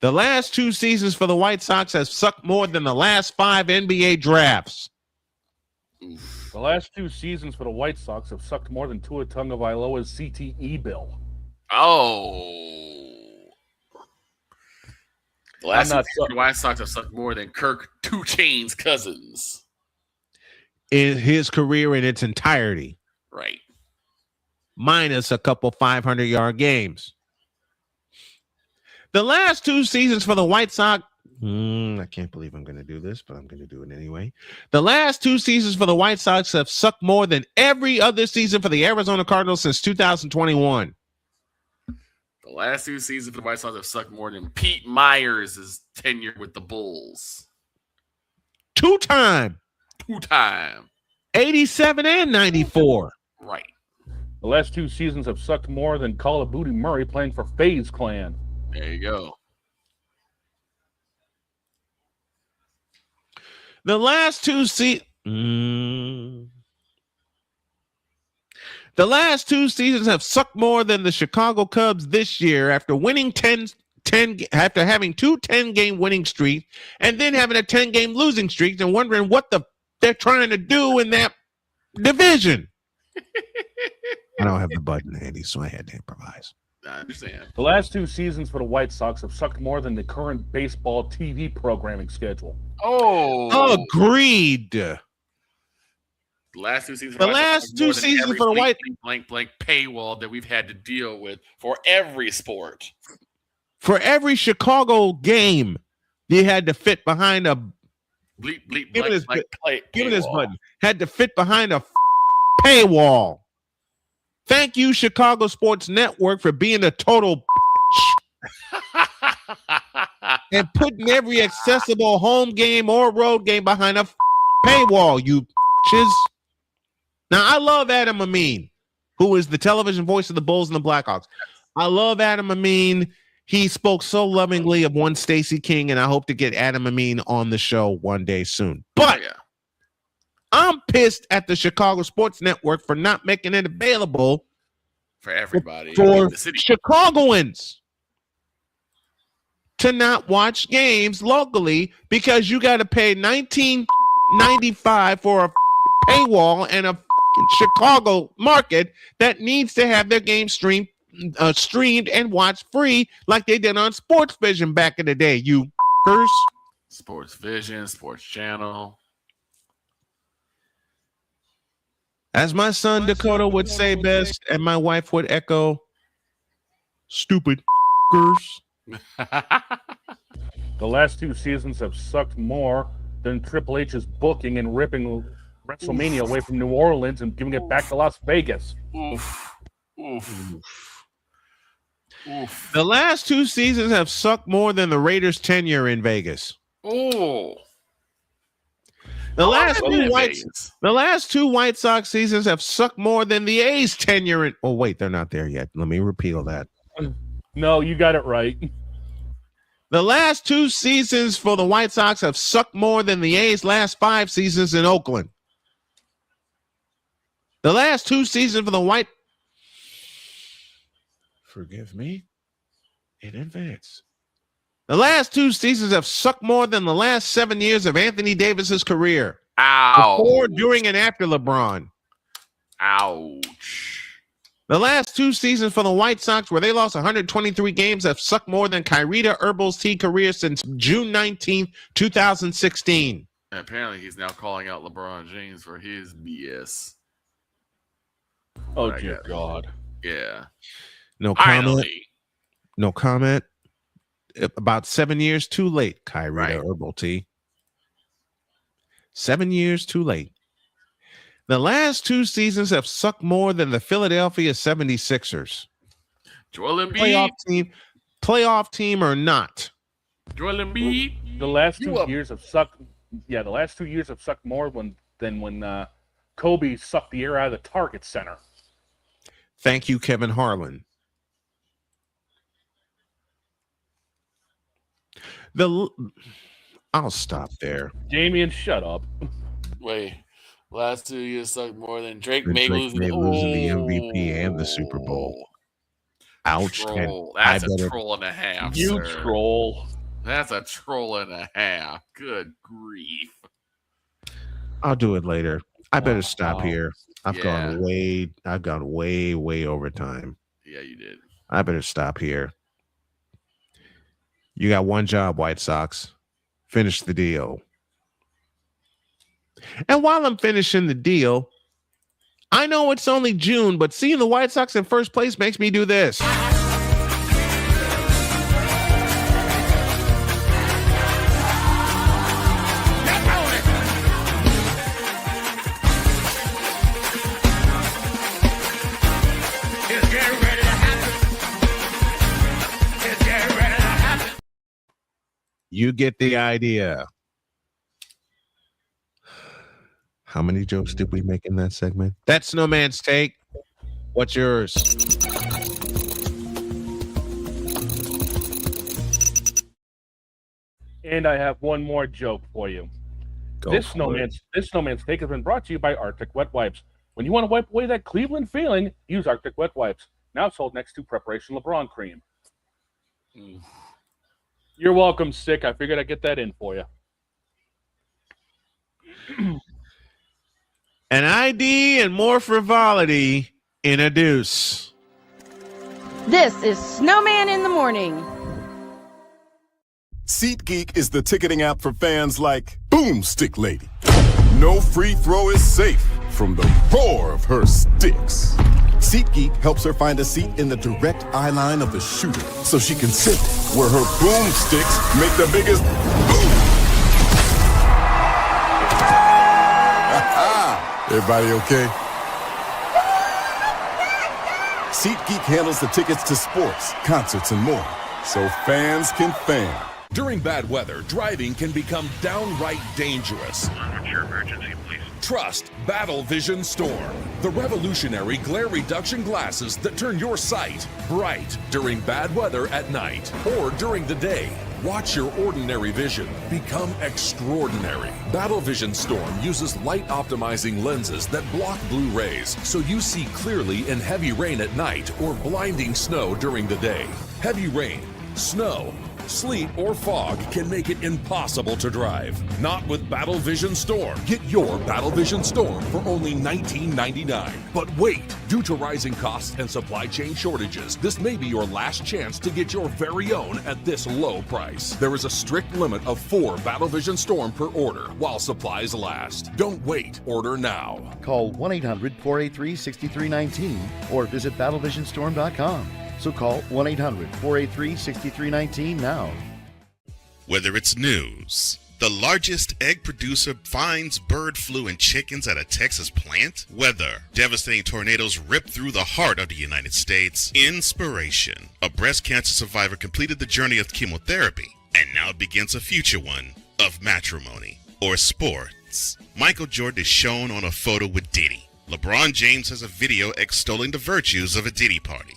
The last 2 seasons for the White Sox have sucked more than the last 5 NBA drafts. The last 2 seasons for the White Sox have sucked more than Tua Tagovailoa's CTE bill. Oh. The last 2 seasons for the White Sox have sucked more than Kirk 2 Chainz Cousins. In his career in its entirety. Right. Minus a couple 500-yard games. The last 2 seasons for the White Sox. I can't believe I'm going to do this, but I'm going to do it anyway. The last 2 seasons for the White Sox have sucked more than every other season for the Arizona Cardinals since 2021. The last 2 seasons for the White Sox have sucked more than Pete Myers' tenure with the Bulls. 2-time. 87 and 94. Right. The last 2 seasons have sucked more than Call of Duty Murray playing for FaZe Clan. There you go. The last 2 The last 2 seasons have sucked more than the Chicago Cubs this year after winning after having 2 10-game winning streaks and then having a 10-game losing streak and wondering what they're trying to do in that division. I don't have the button handy, so I had to improvise. I understand. The last 2 seasons for the White Sox have sucked more than the current baseball TV programming schedule. Oh, agreed. The last 2 seasons. The last 2 seasons for the White blank paywall that we've had to deal with for every sport. For every Chicago game, you had to fit behind a bleep bleep give blank, give me this button. Had to fit behind a paywall. Thank you, Chicago Sports Network, for being a total and putting every accessible home game or road game behind a paywall, you bitches. Now, I love Adam Amin, who is the television voice of the Bulls and the Blackhawks. I love Adam Amin. He spoke so lovingly of one Stacey King, and I hope to get Adam Amin on the show one day soon. But I'm pissed at the Chicago Sports Network for not making it available for everybody for in the city. Chicagoans to not watch games locally because you got to pay $19.95 for a paywall and a Chicago market that needs to have their game streamed and watched free like they did on Sports Vision back in the day, you f***ers. Sports Vision, Sports Channel. As my son Dakota would say best, and my wife would echo, stupid f***ers. The last 2 seasons have sucked more than Triple H's booking and ripping WrestleMania away from New Orleans and giving it back to Las Vegas. The last 2 seasons have sucked more than the Raiders' tenure in Vegas. Oh. The last two White Sox seasons have sucked more than the A's tenure in. Oh, wait, they're not there yet. Let me repeal that. No, you got it right. The last 2 seasons for the White Sox have sucked more than the A's last 5 seasons in Oakland. The last 2 seasons for the White. Forgive me in advance. The last 2 seasons have sucked more than the last 7 years of Anthony Davis's career. Ouch. Before, during, and after LeBron. Ouch. The last 2 seasons for the White Sox, where they lost 123 games, have sucked more than Kyrita Herbal's career since June 19th, 2016. And apparently, he's now calling out LeBron James for his BS. Oh, dear God. Yeah. No comment. Finally. No comment. About 7 years too late, Kyrita Herbal Tea. 7 years too late. The last 2 seasons have sucked more than the Philadelphia 76ers. Joel Embiid. Playoff team or not. Joel Embiid. The last 2 years have sucked. Yeah, the last 2 years have sucked more than when Kobe sucked the air out of the Target Center. Thank you, Kevin Harlan. I'll stop there. Damian, shut up. Wait, last 2 years sucked more than Drake Drake may lose may lose the MVP and the Super Bowl. Ouch. Troll. That's a troll and a half. You sir. troll. That's a troll and a half. Good grief. I'll do it later. I better stop here. I've gone way over time. Yeah, you did. I better stop here. You got one job, White Sox. Finish the deal. And while I'm finishing the deal, I know it's only June, but seeing the White Sox in first place makes me do this. You get the idea. How many jokes did we make in that segment? That's Snowman's take. What's yours? And I have one more joke for you. This Snowman's take has been brought to you by Arctic Wet Wipes. When you want to wipe away that Cleveland feeling, use Arctic Wet Wipes. Now sold next to Preparation LeBron Cream. You're welcome, Sick. I figured I'd get that in for you. An ID and more frivolity in a deuce. This is Snowman in the Morning. SeatGeek is the ticketing app for fans like Boomstick Lady. No free throw is safe from the roar of her sticks. SeatGeek helps her find a seat in the direct eye line of the shooter so she can sit where her boomsticks make the biggest boom. Everybody okay? SeatGeek handles the tickets to sports, concerts, and more, so fans can fan. During bad weather, driving can become downright dangerous. What's your emergency, please? Trust Battle Vision Storm, the revolutionary glare reduction glasses that turn your sight bright during bad weather at night or during the day. Watch your ordinary vision become extraordinary. Battle Vision Storm uses light optimizing lenses that block blue rays so you see clearly in heavy rain at night or blinding snow during the day. Heavy rain, snow, sleet, or fog can make it impossible to drive. Not with Battle Vision Storm. Get your Battle Vision Storm for only $19.99. But wait, due to rising costs and supply chain shortages, this may be your last chance to get your very own at this low price. There is a strict limit of 4 Battle Vision Storm per order while supplies last. Don't wait, order now. Call 1-800-483-6319 or visit battlevisionstorm.com. So call 1-800-483-6319 now. Whether it's news, the largest egg producer finds bird flu in chickens at a Texas plant, weather, devastating tornadoes rip through the heart of the United States, inspiration, a breast cancer survivor completed the journey of chemotherapy, and now begins a future one of matrimony or sports. Michael Jordan is shown on a photo with Diddy. LeBron James has a video extolling the virtues of a Diddy party.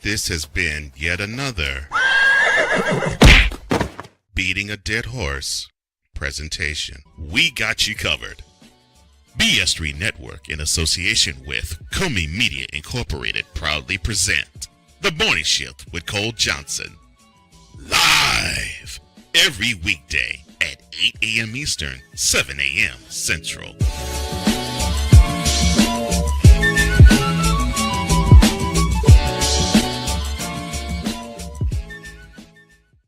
This has been yet another beating a dead horse presentation. We got you covered. BS3 Network, in association with Comey Media Incorporated, proudly present The Morning Shift with Cole Johnson. Live every weekday at 8 a.m. Eastern, 7 a.m. Central.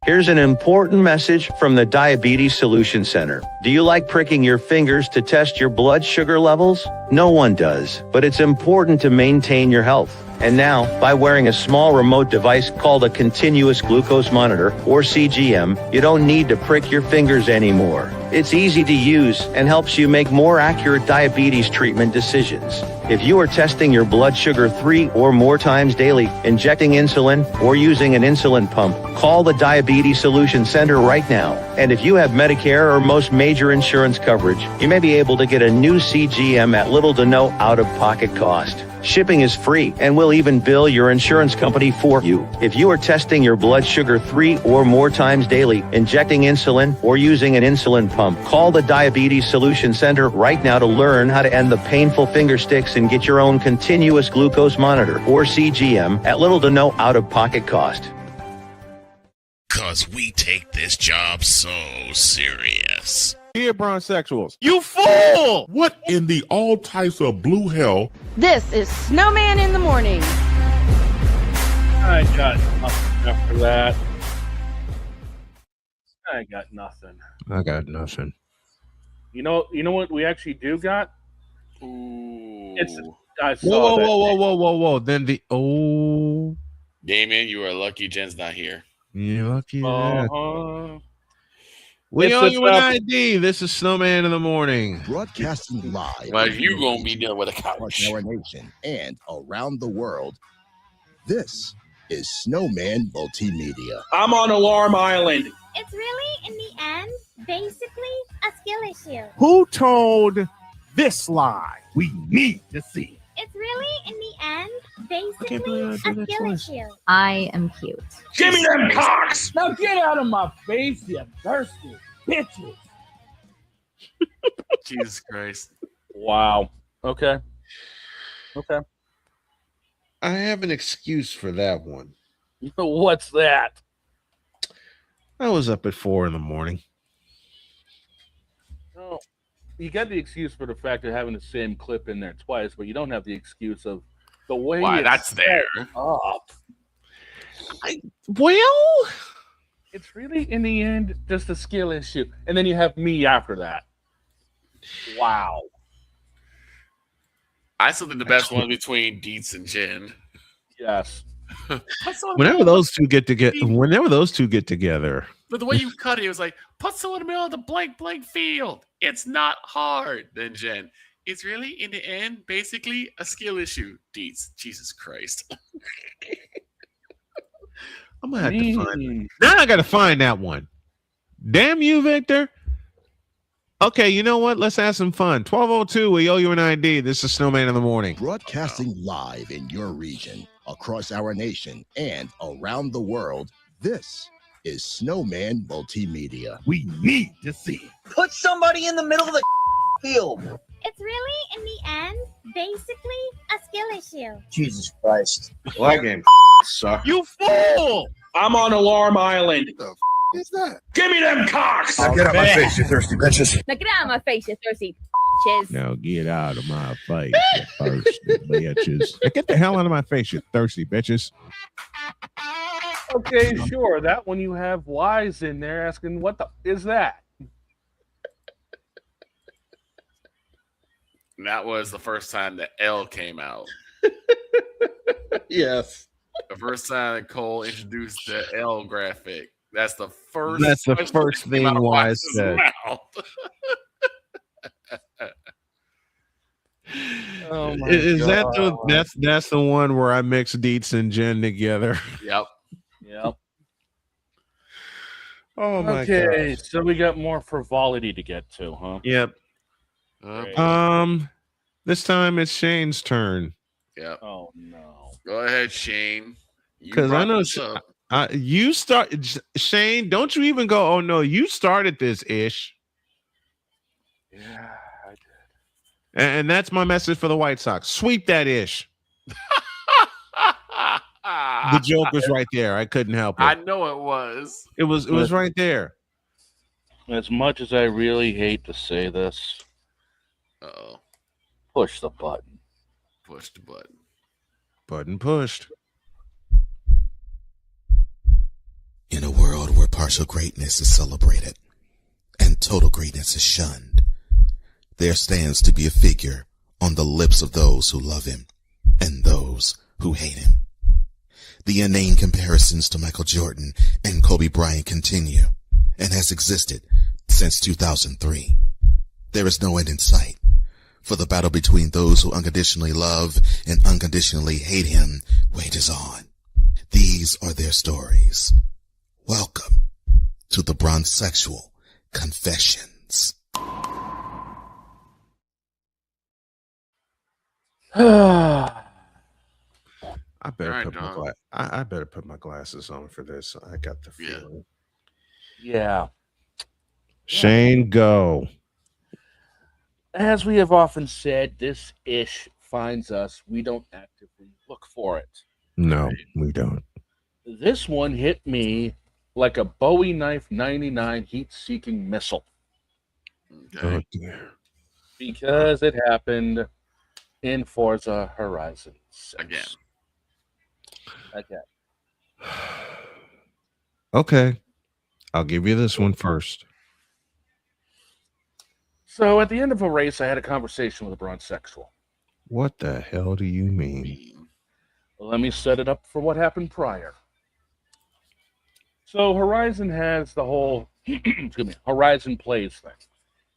Here's an important message from the Diabetes Solution Center. Do you like pricking your fingers to test your blood sugar levels? No one does, but it's important to maintain your health. And now, by wearing a small remote device called a continuous glucose monitor, or CGM, you don't need to prick your fingers anymore. It's easy to use and helps you make more accurate diabetes treatment decisions. If you are testing your blood sugar 3 or more times daily, injecting insulin, or using an insulin pump, call the Diabetes Solution Center right now. And if you have Medicare or most major insurance coverage, you may be able to get a new CGM at little to no out-of-pocket cost. Shipping is free, and we'll even bill your insurance company for you. If you are testing your blood sugar 3 or more times daily, injecting insulin, or using an insulin pump, call the Diabetes Solution Center right now to learn how to end the painful finger sticks and get your own continuous glucose monitor, or CGM, at little to no out-of-pocket cost. 'Cause we take this job so serious. Here, bronsexuals. You fool! What in the all types of blue hell? This is Snowman in the morning. I got nothing after that. I got nothing. I got nothing. You know what we actually do got? Ooh. I saw that. Whoa. Then Damon, you are lucky Jen's not here. You're lucky. Uh-huh. We owe you an ID. This is Snowman in the morning. Broadcasting live. Well, you gonna be dealing with a couch. Across our nation and around the world. This is Snowman Multimedia. I'm on Alarm Island. It's really, in the end, basically a skill issue. Who told this lie? We need to see. It's really, in the end, basically a skill issue. I am cute. Give me them cocks! Now get out of my face, you thirsty bitches. Jesus Christ. Wow. Okay. I have an excuse for that one. What's that? I was up at 4 a.m. No, you got the excuse for the fact of having the same clip in there twice, but you don't have the excuse of the way Why it's that's there. up. Well, it's really, in the end, just a skill issue. And then you have me after that. Wow. I still think the best one between Dietz and Jen. Yes. Whenever those two get together. But the way you cut it was like, put someone in the middle of the blank field. It's not hard. Then Jen, it's really, in the end, basically a skill issue. Dietz, Jesus Christ. I'm gonna have to find. Now I gotta find that one. Damn you, Victor. Okay, you know what? Let's have some fun. 12:02. We owe you an ID. This is Snowman in the morning. Broadcasting live in your region, across our nation, and around the world. This is Snowman Multimedia. We need to see. Put somebody in the middle of the field. It's really, in the end, basically a skill issue. Jesus Christ. Well, that game sucks. You fool! I'm on Alarm Island. What is that? Give me them cocks! Now get out my face, you thirsty bitches. Now get out of my face, you thirsty bitches. Now get out of my face, you thirsty bitches. Now get the hell out of my face, you thirsty bitches. Okay, sure. That one you have Wise in there asking, what the is that? And that was the first time that L came out. Yes. The first time that Cole introduced the L graphic. That's the first. That's the first thing Wise said. Oh my Is that God. that's the one where I mix Dietz and Jen together? Yep. Oh my Okay, God. so we got more frivolity to get to, huh? Yep. This time it's Shane's turn. Yep. Oh no. Go ahead, Shane. Because I know you start, Shane. Don't you even go? Oh no, you started this ish. Yeah, I did. And that's my message for the White Sox. Sweep that ish. The joke was right there. I couldn't help it. I know it was. It was right there. As much as I really hate to say this, push the button. Push the button. Button pushed. In a world where partial greatness is celebrated and total greatness is shunned, there stands to be a figure on the lips of those who love him and those who hate him. The inane comparisons to Michael Jordan and Kobe Bryant continue and has existed since 2003. There is no end in sight, for the battle between those who unconditionally love and unconditionally hate him wages on. These are their stories. Welcome to the Bronzexual Confessions. I better put my glasses on for this. I got the feeling. Yeah. Shane, go. As we have often said, this ish finds us. We don't actively look for it. No, we don't. This one hit me like a Bowie Knife 99 heat-seeking missile. Okay. Oh, dear. Because it happened in Forza Horizon 6. Again. Okay. I'll give you this one first. So at the end of a race, I had a conversation with a Bronzexual. What the hell do you mean? Let me set it up for what happened prior. So Horizon has the whole Horizon Plays thing.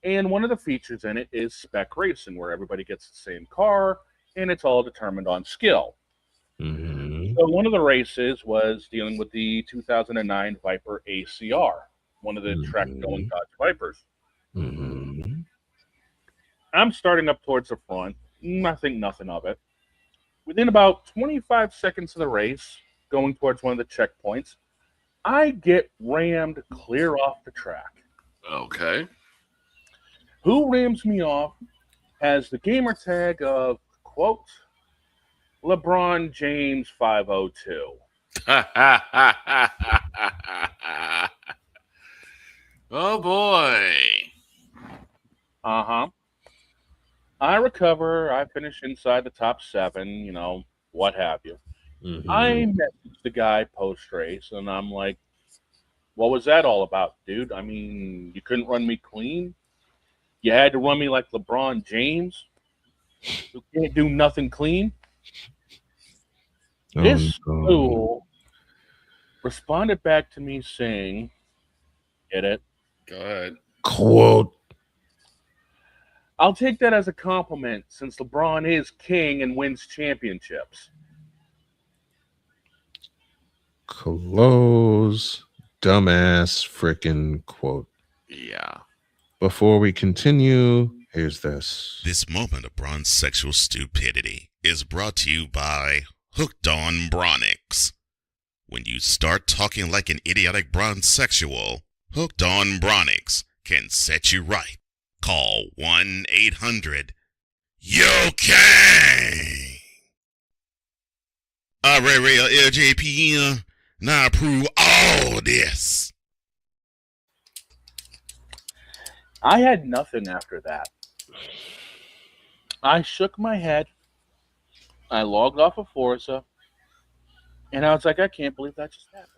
And one of the features in it is spec racing, where everybody gets the same car, and it's all determined on skill. Mm-hmm. So one of the races was dealing with the 2009 Viper ACR, one of the track-going Dodge Vipers. Mm-hmm. I'm starting up towards the front. I think nothing of it. Within about 25 seconds of the race, going towards one of the checkpoints, I get rammed clear off the track. Okay. Who rams me off has the gamer tag of, quote, LeBron James 502. Oh, boy. Uh-huh. I recover. I finish inside the top 7, what have you. Mm-hmm. I messaged the guy post-race, and I'm like, what was that all about, dude? I mean, you couldn't run me clean? You had to run me like LeBron James, who can't do nothing clean? This fool responded back to me saying, get it? Go ahead. Quote. I'll take that as a compliment since LeBron is king and wins championships. Close dumbass frickin' quote. Yeah. Before we continue, here's this. This moment of Bronzexual stupidity is brought to you by Hooked on Bronix. When you start talking like an idiotic Bronzexual, Hooked on Bronix can set you right. Call 1-800-YO-KANG. Real LJPN, now approve all this. I had nothing after that. I shook my head. I logged off of Forza. And I was like, I can't believe that just happened.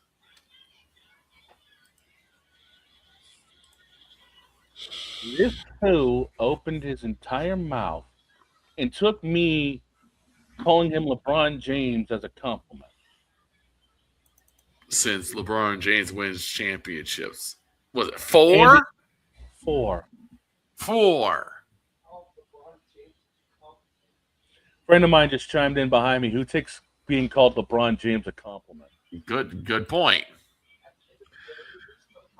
This who opened his entire mouth and took me calling him LeBron James as a compliment. Since LeBron James wins championships. Was it 4? 4. 4. Friend of mine just chimed in behind me. Who takes being called LeBron James a compliment? Good point.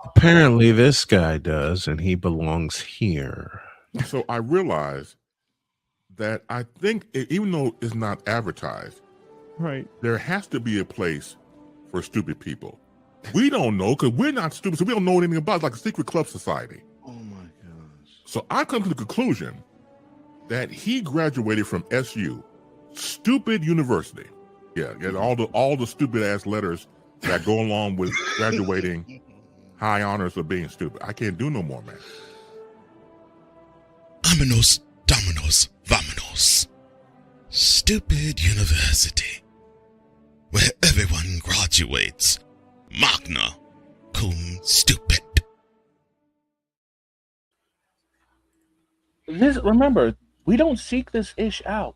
Apparently this guy does, and he belongs here. So I realized that I think, even though it's not advertised, right, there has to be a place for stupid people. We don't know because we're not stupid, so we don't know anything about it. It's like a secret club society. Oh my gosh. So I come to the conclusion that he graduated from SU, stupid university. Yeah, all the stupid ass letters that go along with graduating, high honors of being stupid. I can't do no more, man. Vámonos, dominos, vámonos. Stupid university, where everyone graduates magna cum stupid. Remember, we don't seek this ish out.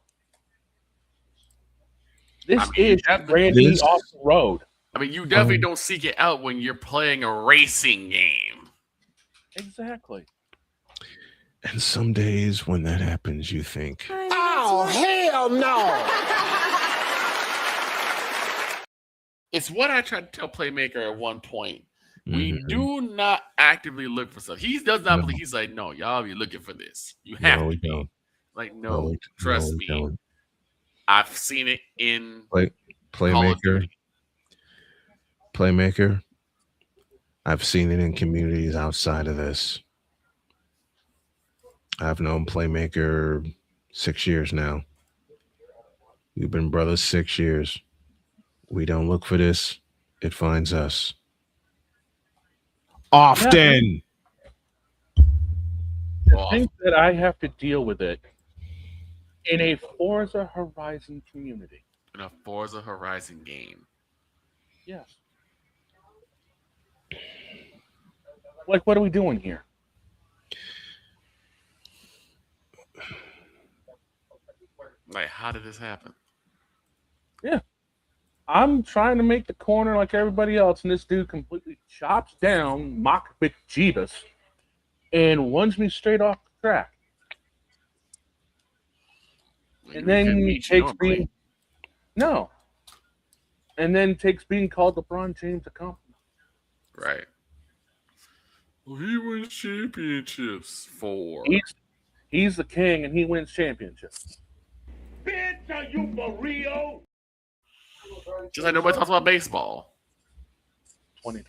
This is Randy off the road. I mean, you definitely don't seek it out when you're playing a racing game. Exactly. And some days when that happens, you think, oh, hell no. It's what I tried to tell Playmaker at one point. We do not actively look for stuff. He does not believe. He's like, no, y'all be looking for this. You have to be. Don't. Like, no, trust me. Don't. I've seen it in Playmaker. I've seen it in communities outside of this. I've known Playmaker 6 years now. We've been brothers 6 years. We don't look for this. It finds us. Often. To think that I have to deal with it in a Forza Horizon community. In a Forza Horizon game. Yes. Like, what are we doing here? Like, how did this happen? Yeah. I'm trying to make the corner like everybody else, and this dude completely chops down Mock McJeebus and runs me straight off the track. And then he takes being called LeBron James a compliment. Right. Well, he wins championships for. He's the king, and he wins championships. Bitch, are you for real? Just like nobody talks about baseball. 20.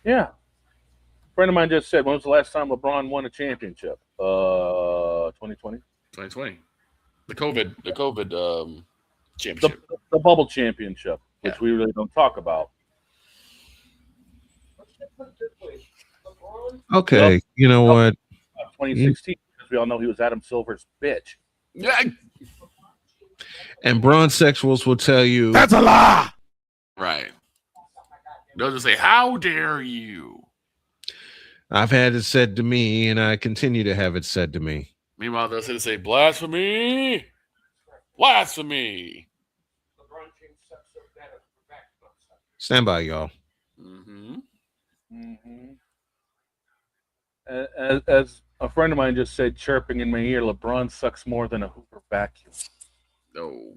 Yeah. A friend of mine just said, when was the last time LeBron won a championship? 2020. 2020. The COVID championship. The bubble championship, which we really don't talk about. Okay, you know what? 2016, because we all know he was Adam Silver's bitch. Yeah. And bronze sexuals will tell you that's a lie. Right. They'll just say, "How dare you?" I've had it said to me, and I continue to have it said to me. Meanwhile, they'll say, "Blasphemy! Blasphemy!" Stand by, y'all. As a friend of mine just said, chirping in my ear, LeBron sucks more than a Hoover vacuum. No.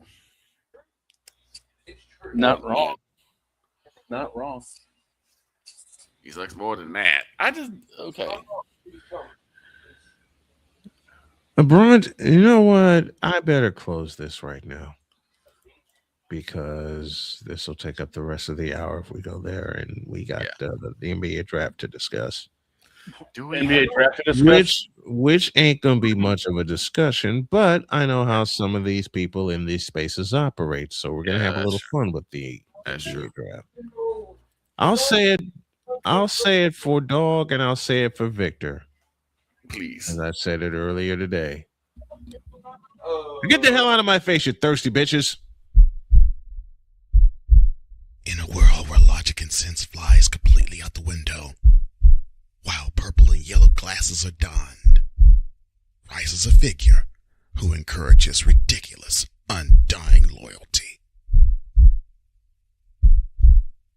Not wrong. Not wrong. He sucks more than that. Okay. LeBron, you know what? I better close this right now because this will take up the rest of the hour if we go there, and we got the NBA draft to discuss. NBA draft to discuss? Which ain't gonna be much of a discussion, but I know how some of these people in these spaces operate, so we're gonna have a little fun with the NBA draft. I'll say it for Dog, and I'll say it for Victor. Please. As I said it earlier today. Get the hell out of my face, you thirsty bitches. In a world where logic and sense flies completely out the window, while purple and yellow glasses are donned, rises a figure who encourages ridiculous, undying loyalty.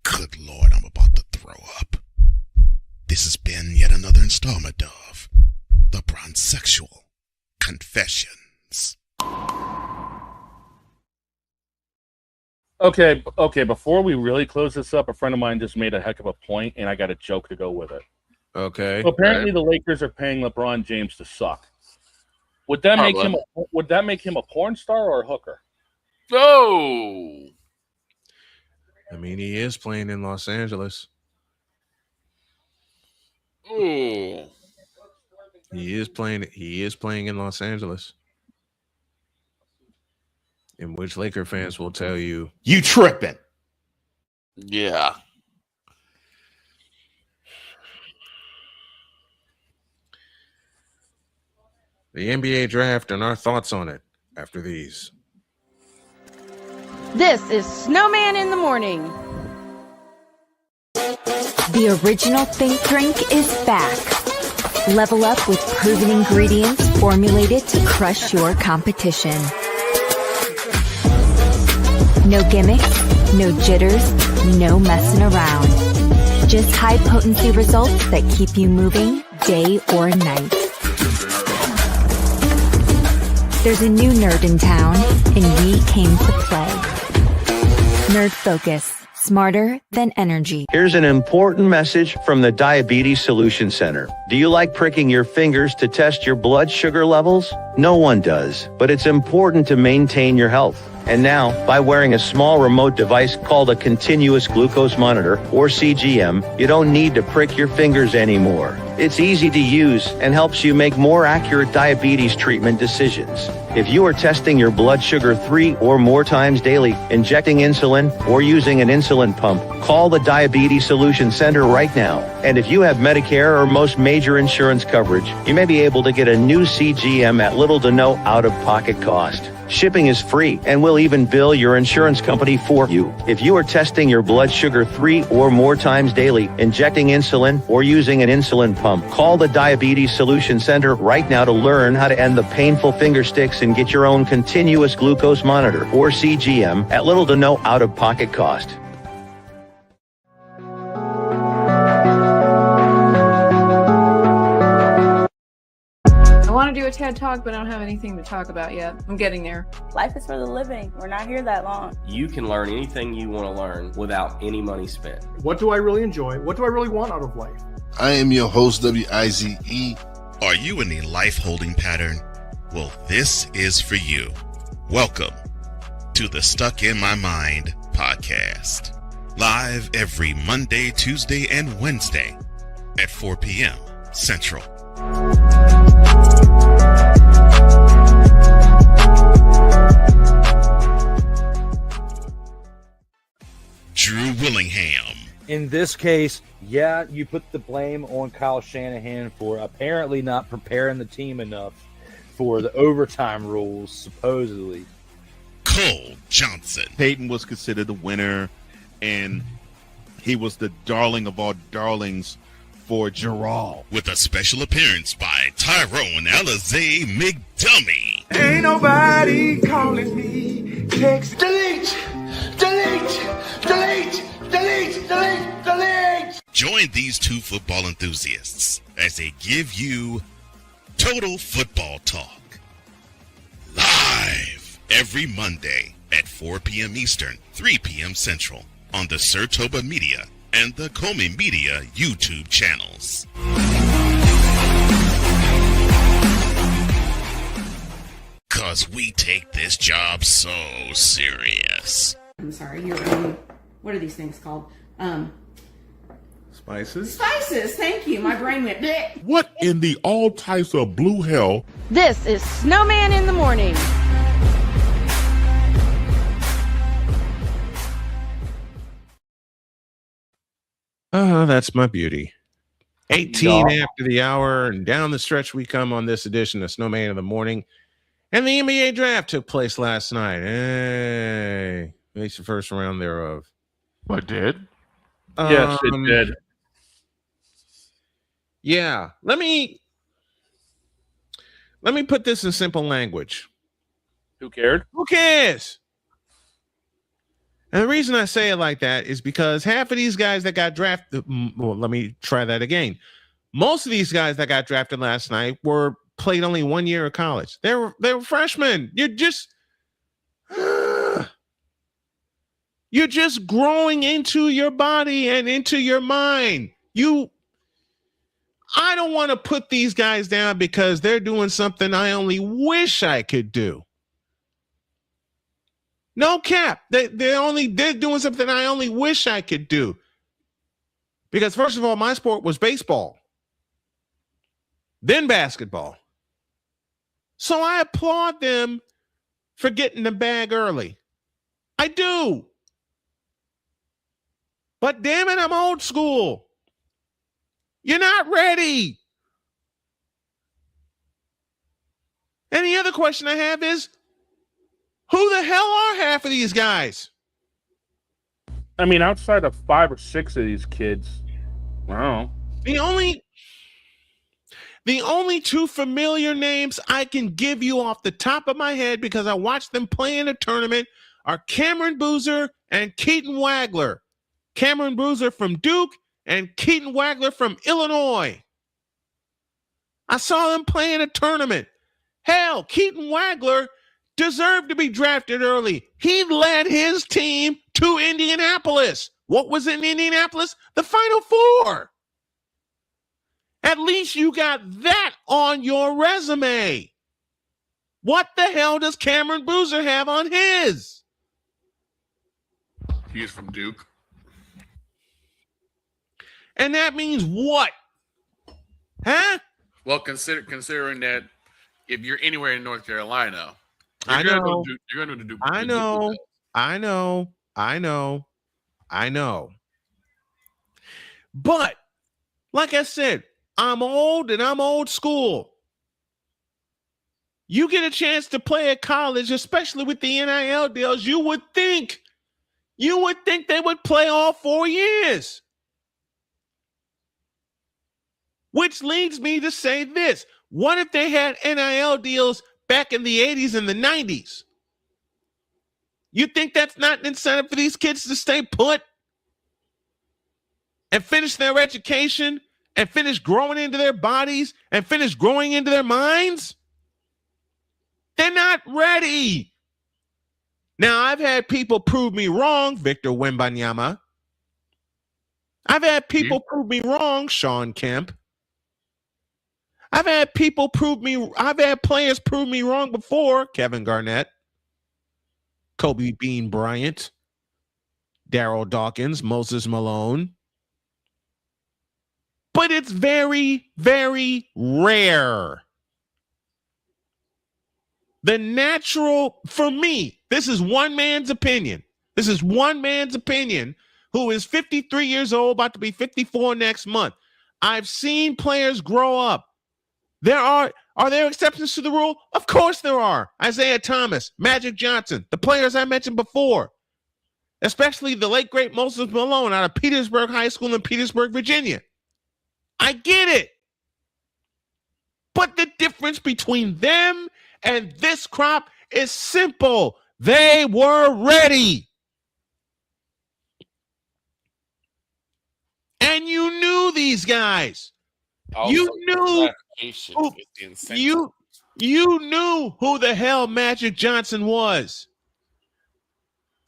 Good Lord, I'm about to throw up. This has been yet another installment of The Bronzexual Confessions. Okay. Before we really close this up, a friend of mine just made a heck of a point, and I got a joke to go with it. Okay. So apparently, the Lakers are paying LeBron James to suck. Would that make him a porn star or a hooker? No. I mean, he is playing in Los Angeles. Oh. He is playing in Los Angeles. In which Laker fans will tell you, you tripping. Yeah. The NBA draft and our thoughts on it after these. This is Snowman in the Morning. The original Think Drink is back. Level up with proven ingredients formulated to crush your competition. No gimmicks, no jitters, no messing around. Just high-potency results that keep you moving day or night. There's a new nerd in town, and we came to play. Nerd Focus. Smarter than energy. Here's an important message from the Diabetes Solution Center. Do you like pricking your fingers to test your blood sugar levels? No one does, but it's important to maintain your health. And now, by wearing a small remote device called a continuous glucose monitor, or CGM, you don't need to prick your fingers anymore. It's easy to use and helps you make more accurate diabetes treatment decisions. If you are testing your blood sugar 3 or more times daily, injecting insulin, or using an insulin pump, call the Diabetes Solution Center right now. And if you have Medicare or most major insurance coverage, you may be able to get a new CGM at little to no out-of-pocket cost. Shipping is free, and we'll even bill your insurance company for you. If you are testing your blood sugar 3 or more times daily, injecting insulin, or using an insulin pump, call the Diabetes Solution Center right now to learn how to end the painful finger sticks and get your own continuous glucose monitor, or CGM, at little to no out-of-pocket cost. I want to do a TED Talk, but I don't have anything to talk about yet. I'm getting there. Life is for the living. We're not here that long. You can learn anything you want to learn without any money spent. What do I really enjoy? What do I really want out of life? I am your host, WIZE. Are you in a life holding pattern? Well, this is for you. Welcome to the Stuck in My Mind podcast. Live every Monday, Tuesday, and Wednesday at 4 p.m. Central. Drew Willingham. In this case, yeah, you put the blame on Kyle Shanahan for apparently not preparing the team enough for the overtime rules, supposedly. Cole Johnson. Peyton was considered the winner, and he was the darling of all darlings for Gerald. With a special appearance by Tyrone Alizé McDummy. Ain't nobody calling me. Text. Delete. Join these two football enthusiasts as they give you Total Football Talk. Live every Monday at 4 p.m. Eastern, 3 p.m. Central on the Sertoba Media and the Comey Media YouTube channels. Cause we take this job so serious. I'm sorry, what are these things called? Spices? Spices, thank you. My brain went bleh. What in the all types of blue hell? This is Snowman in the Morning. That's my beauty. 18 after the hour, and down the stretch we come on this edition of Snowman in the Morning. And the NBA draft took place last night. Hey, it's the first round thereof. What did? Yes, it did. Yeah. Let me put this in simple language. Who cared? Who cares? And the reason I say it like that is because half of these guys that got drafted, well, let me try that again. Most of these guys that got drafted last night played only 1 year of college. They were freshmen. You're just growing into your body and into your mind. I don't want to put these guys down because they're doing something I only wish I could do. No cap. They're doing something I only wish I could do. Because first of all, my sport was baseball, then basketball. So I applaud them for getting the bag early. I do. But damn it, I'm old school. You're not ready. And the other question I have is, who the hell are half of these guys? I mean, outside of 5 or 6 of these kids, I don't know. The only two familiar names I can give you off the top of my head because I watched them play in a tournament are Cameron Boozer and Keaton Wagler. Cameron Boozer from Duke and Keaton Wagler from Illinois. I saw them play in a tournament. Hell, Keaton Wagler deserved to be drafted early. He led his team to Indianapolis. What was in Indianapolis? The Final Four. At least you got that on your resume. What the hell does Cameron Boozer have on his? He's from Duke. And that means what? Huh? Well, considering that if you're anywhere in North Carolina, I know. You're going to do. I know. But like I said, I'm old and I'm old school. You get a chance to play at college, especially with the NIL deals, you would think they would play all 4 years. Which leads me to say this. What if they had NIL deals back in the 80s and the 90s? You think that's not an incentive for these kids to stay put and finish their education and finish growing into their bodies and finish growing into their minds? They're not ready. Now, I've had people prove me wrong, Victor Wembanyama. I've had people prove me wrong, Sean Kemp. I've had players prove me wrong before, Kevin Garnett, Kobe Bean Bryant, Darryl Dawkins, Moses Malone. But it's very, very rare. The natural, for me, this is one man's opinion. This is one man's opinion who is 53 years old, about to be 54 next month. I've seen players grow up. Are there exceptions to the rule? Of course there are. Isaiah Thomas, Magic Johnson, the players I mentioned before, especially the late, great Moses Malone out of Petersburg High School in Petersburg, Virginia. I get it. But the difference between them and this crop is simple. They were ready. And you knew these guys. Also, you knew who the hell Magic Johnson was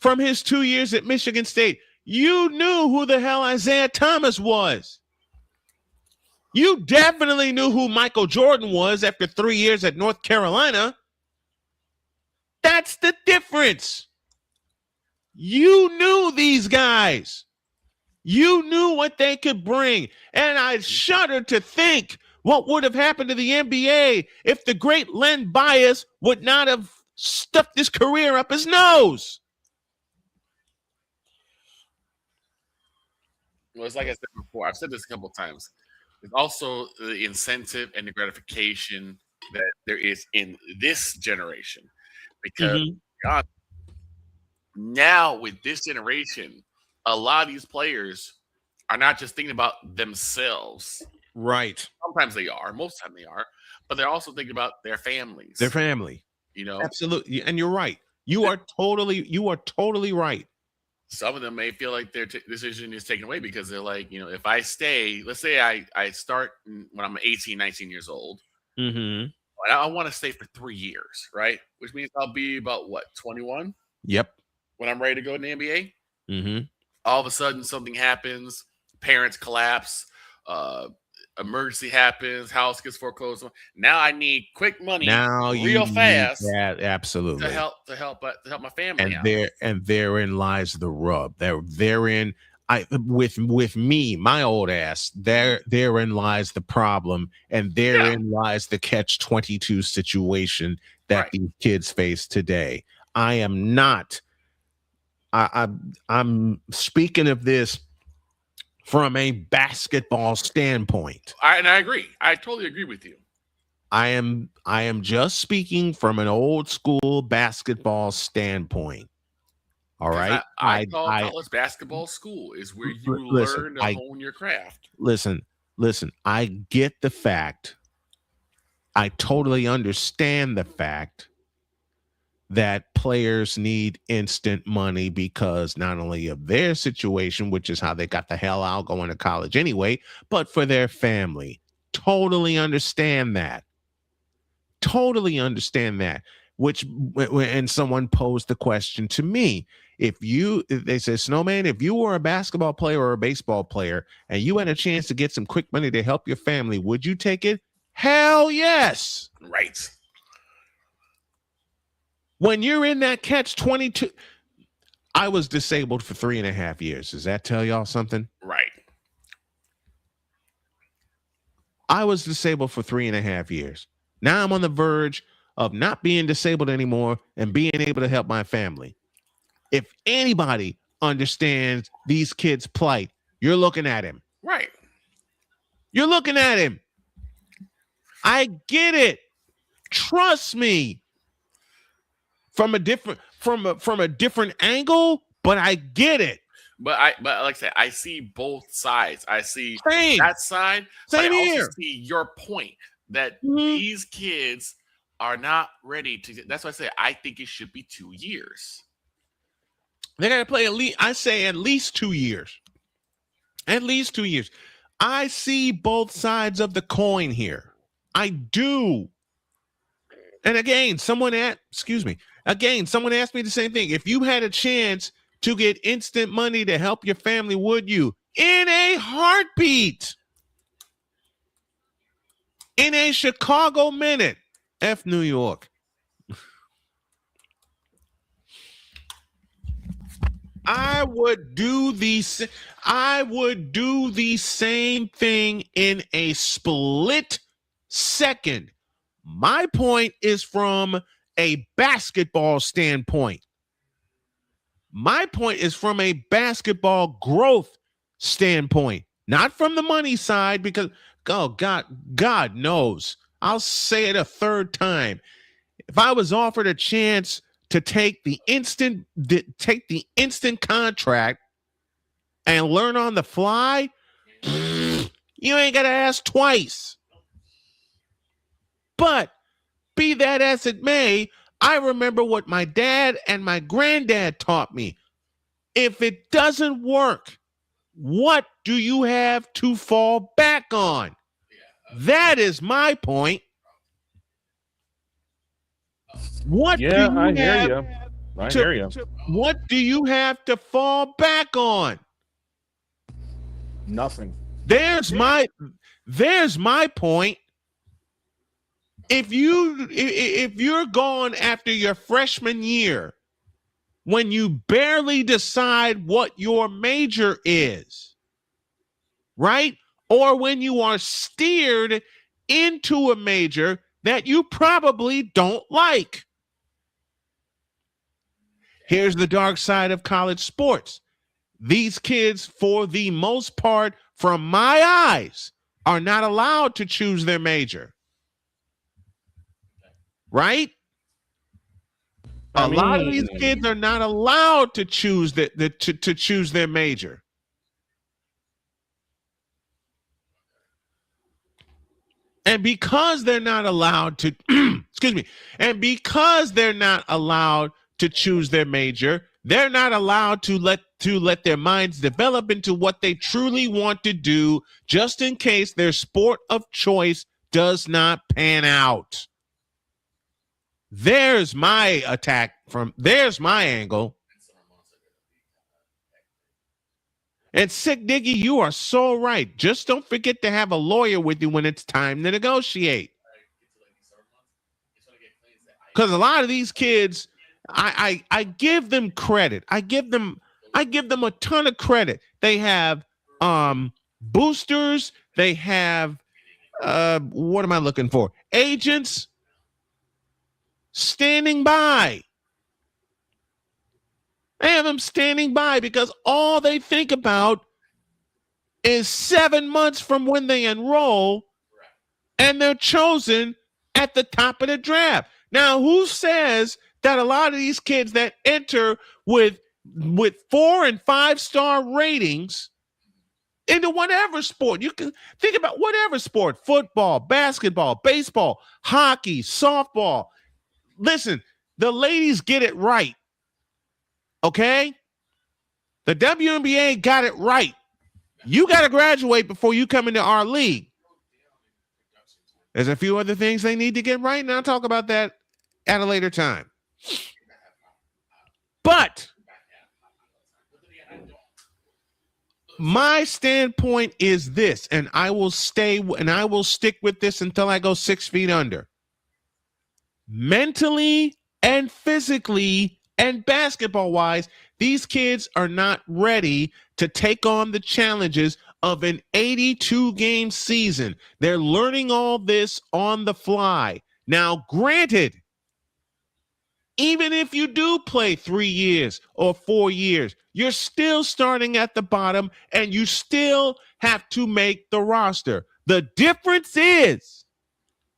from his 2 years at Michigan State. You knew who the hell Isaiah Thomas was. You definitely knew who Michael Jordan was after 3 years at North Carolina. That's the difference. You knew these guys. You knew what they could bring. And I shudder to think what would have happened to the NBA if the great Len Bias would not have stuffed his career up his nose. Well, it's like I said before. I've said this a couple of times. There's also the incentive and the gratification that there is in this generation. Because God, now with this generation, a lot of these players are not just thinking about themselves. Right. Sometimes they are. Most of the time they are. But they're also thinking about their families. Their family. You know? Absolutely. And you're right. You are totally right. Some of them may feel like their decision is taken away because they're like, you know, if I stay, let's say I start when I'm 18, 19 years old. Mm-hmm. I want to stay for 3 years, right? Which means I'll be about, 21? Yep. When I'm ready to go to the NBA? Mm-hmm. All of a sudden, something happens. Parents collapse. Emergency happens. House gets foreclosed. Now I need quick money, real fast. Yeah, absolutely. To help my family out. And therein lies the rub. Therein, with me, my old ass. Therein lies the problem, and therein lies the catch-22 situation that these kids face today. I am not. I'm speaking of this from a basketball standpoint. I agree. I totally agree with you. I am just speaking from an old school basketball standpoint. All right. I call college basketball school is where you learn to hone your craft. Listen. I get the fact. I totally understand the fact that players need instant money because not only of their situation, which is how they got the hell out going to college anyway, but for their family. Totally understand that. Totally understand that. And someone posed the question to me. They said, Snowman, if you were a basketball player or a baseball player and you had a chance to get some quick money to help your family, would you take it? Hell yes. Right. When you're in that catch-22, I was disabled for 3.5 years. Does that tell y'all something? Right. I was disabled for 3.5 years. Now I'm on the verge of not being disabled anymore and being able to help my family. If anybody understands these kids' plight, you're looking at him. Right. You're looking at him. I get it. Trust me. From a different angle, but I get it. But like I said, I see both sides. I see Same. that side. Same but I here. also see your point that these kids are not ready to. That's why I say I think it should be 2 years. They got to play at least 2 years. At least 2 years. I see both sides of the coin here. I do. And again, someone asked me the same thing. If you had a chance to get instant money to help your family, would you? In a heartbeat. In a Chicago minute. F New York. I would do the same thing in a split second. My point is from a basketball standpoint. My point is from a basketball growth standpoint, not from the money side, because God knows. I'll say it a third time. If I was offered a chance to take the instant contract and learn on the fly, you ain't gotta ask twice. But be that as it may, I remember what my dad and my granddad taught me. If it doesn't work, what do you have to fall back on? That is my point. What do you I hear have you. I hear you. What do you have to fall back on? Nothing. There's my point. If you're gone after your freshman year, when you barely decide what your major is, right? Or when you are steered into a major that you probably don't like. Here's the dark side of college sports. These kids, for the most part, from my eyes, are not allowed to choose their major. Right? A lot of these kids are not allowed to choose to choose their major. And because they're not allowed to because they're not allowed to choose their major, they're not allowed to let their minds develop into what they truly want to do, just in case their sport of choice does not pan out. There's my angle. And Sick Diggy, you are so right. Just don't forget to have a lawyer with you when it's time to negotiate. Because a lot of these kids, I give them credit. I give them a ton of credit. They have boosters. They have what am I looking for? Agents standing by. They have them standing by because all they think about is 7 months from when they enroll, and they're chosen at the top of the draft. Now, who says that a lot of these kids that enter with 4 and 5 star ratings into whatever sport, you can think about whatever sport, football, basketball, baseball, hockey, softball. Listen, the ladies get it right. Okay? The WNBA got it right. You got to graduate before you come into our league. There's a few other things they need to get right, and I'll talk about that at a later time. But my standpoint is this, and I will stick with this until I go 6 feet under. Mentally and physically and basketball-wise, these kids are not ready to take on the challenges of an 82-game season. They're learning all this on the fly. Now, granted, even if you do play 3 years or 4 years, you're still starting at the bottom and you still have to make the roster. The difference is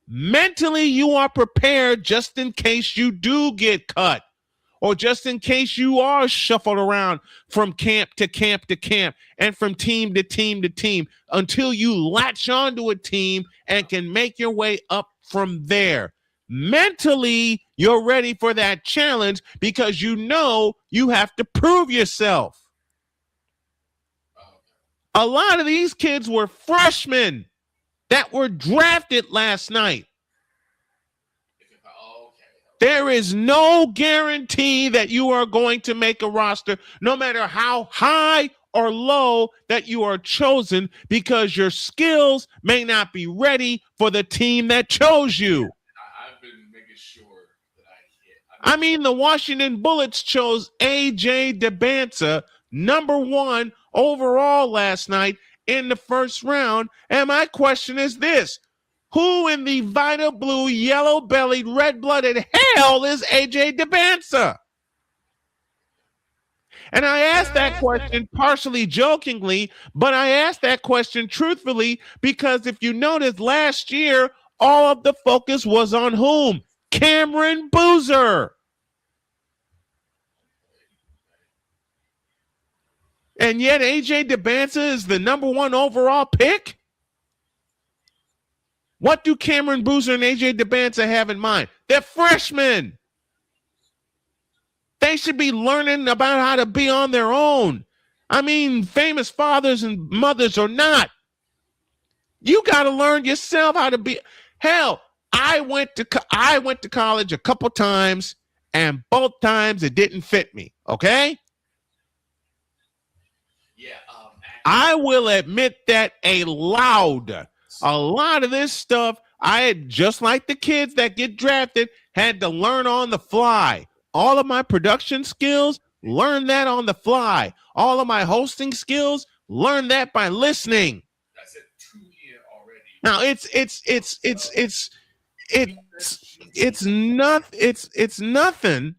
mentally you are prepared just in case you do get cut or just in case you are shuffled around from camp to camp to camp and from team to team to team until you latch onto a team and can make your way up from there. Mentally, you're ready for that challenge because you know you have to prove yourself. A lot of these kids were freshmen that were drafted last night. There is no guarantee that you are going to make a roster, no matter how high or low that you are chosen, because your skills may not be ready for the team that chose you. I've been making sure that I mean, the Washington Bullets chose A.J. DeBanza, #1 overall last night in the first round. And my question is this: who in the Vita Blue, yellow-bellied, red-blooded hell is A.J. DeBanza? And I asked that question partially jokingly, but I asked that question truthfully because if you notice, last year, all of the focus was on whom? Cameron Boozer. And yet A.J. DeBanza is the #1 overall pick? What do Cameron Boozer and A.J. DeBanza have in mind? They're freshmen. They should be learning about how to be on their own. I mean, famous fathers and mothers or not, you got to learn yourself how to be. Hell, I went to college a couple times, and both times it didn't fit me, okay? I will admit that a lot of this stuff, I had, just like the kids that get drafted, had to learn on the fly. All of my production skills, learn that on the fly. All of my hosting skills, learn that by listening. That's it. 2 years already. Now it's nothing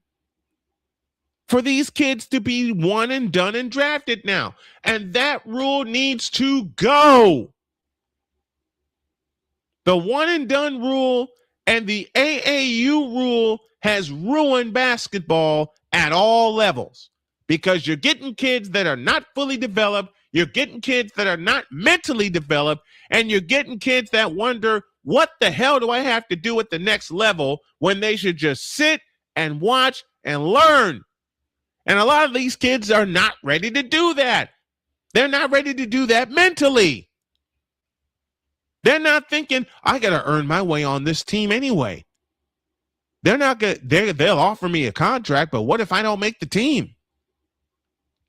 for these kids to be one and done and drafted now. And that rule needs to go. The one and done rule and the AAU rule has ruined basketball at all levels because you're getting kids that are not fully developed, you're getting kids that are not mentally developed, and you're getting kids that wonder, what the hell do I have to do at the next level, when they should just sit and watch and learn. And a lot of these kids are not ready to do that. They're not ready to do that mentally. They're not thinking, I got to earn my way on this team anyway. They're not good. They'll offer me a contract, but what if I don't make the team?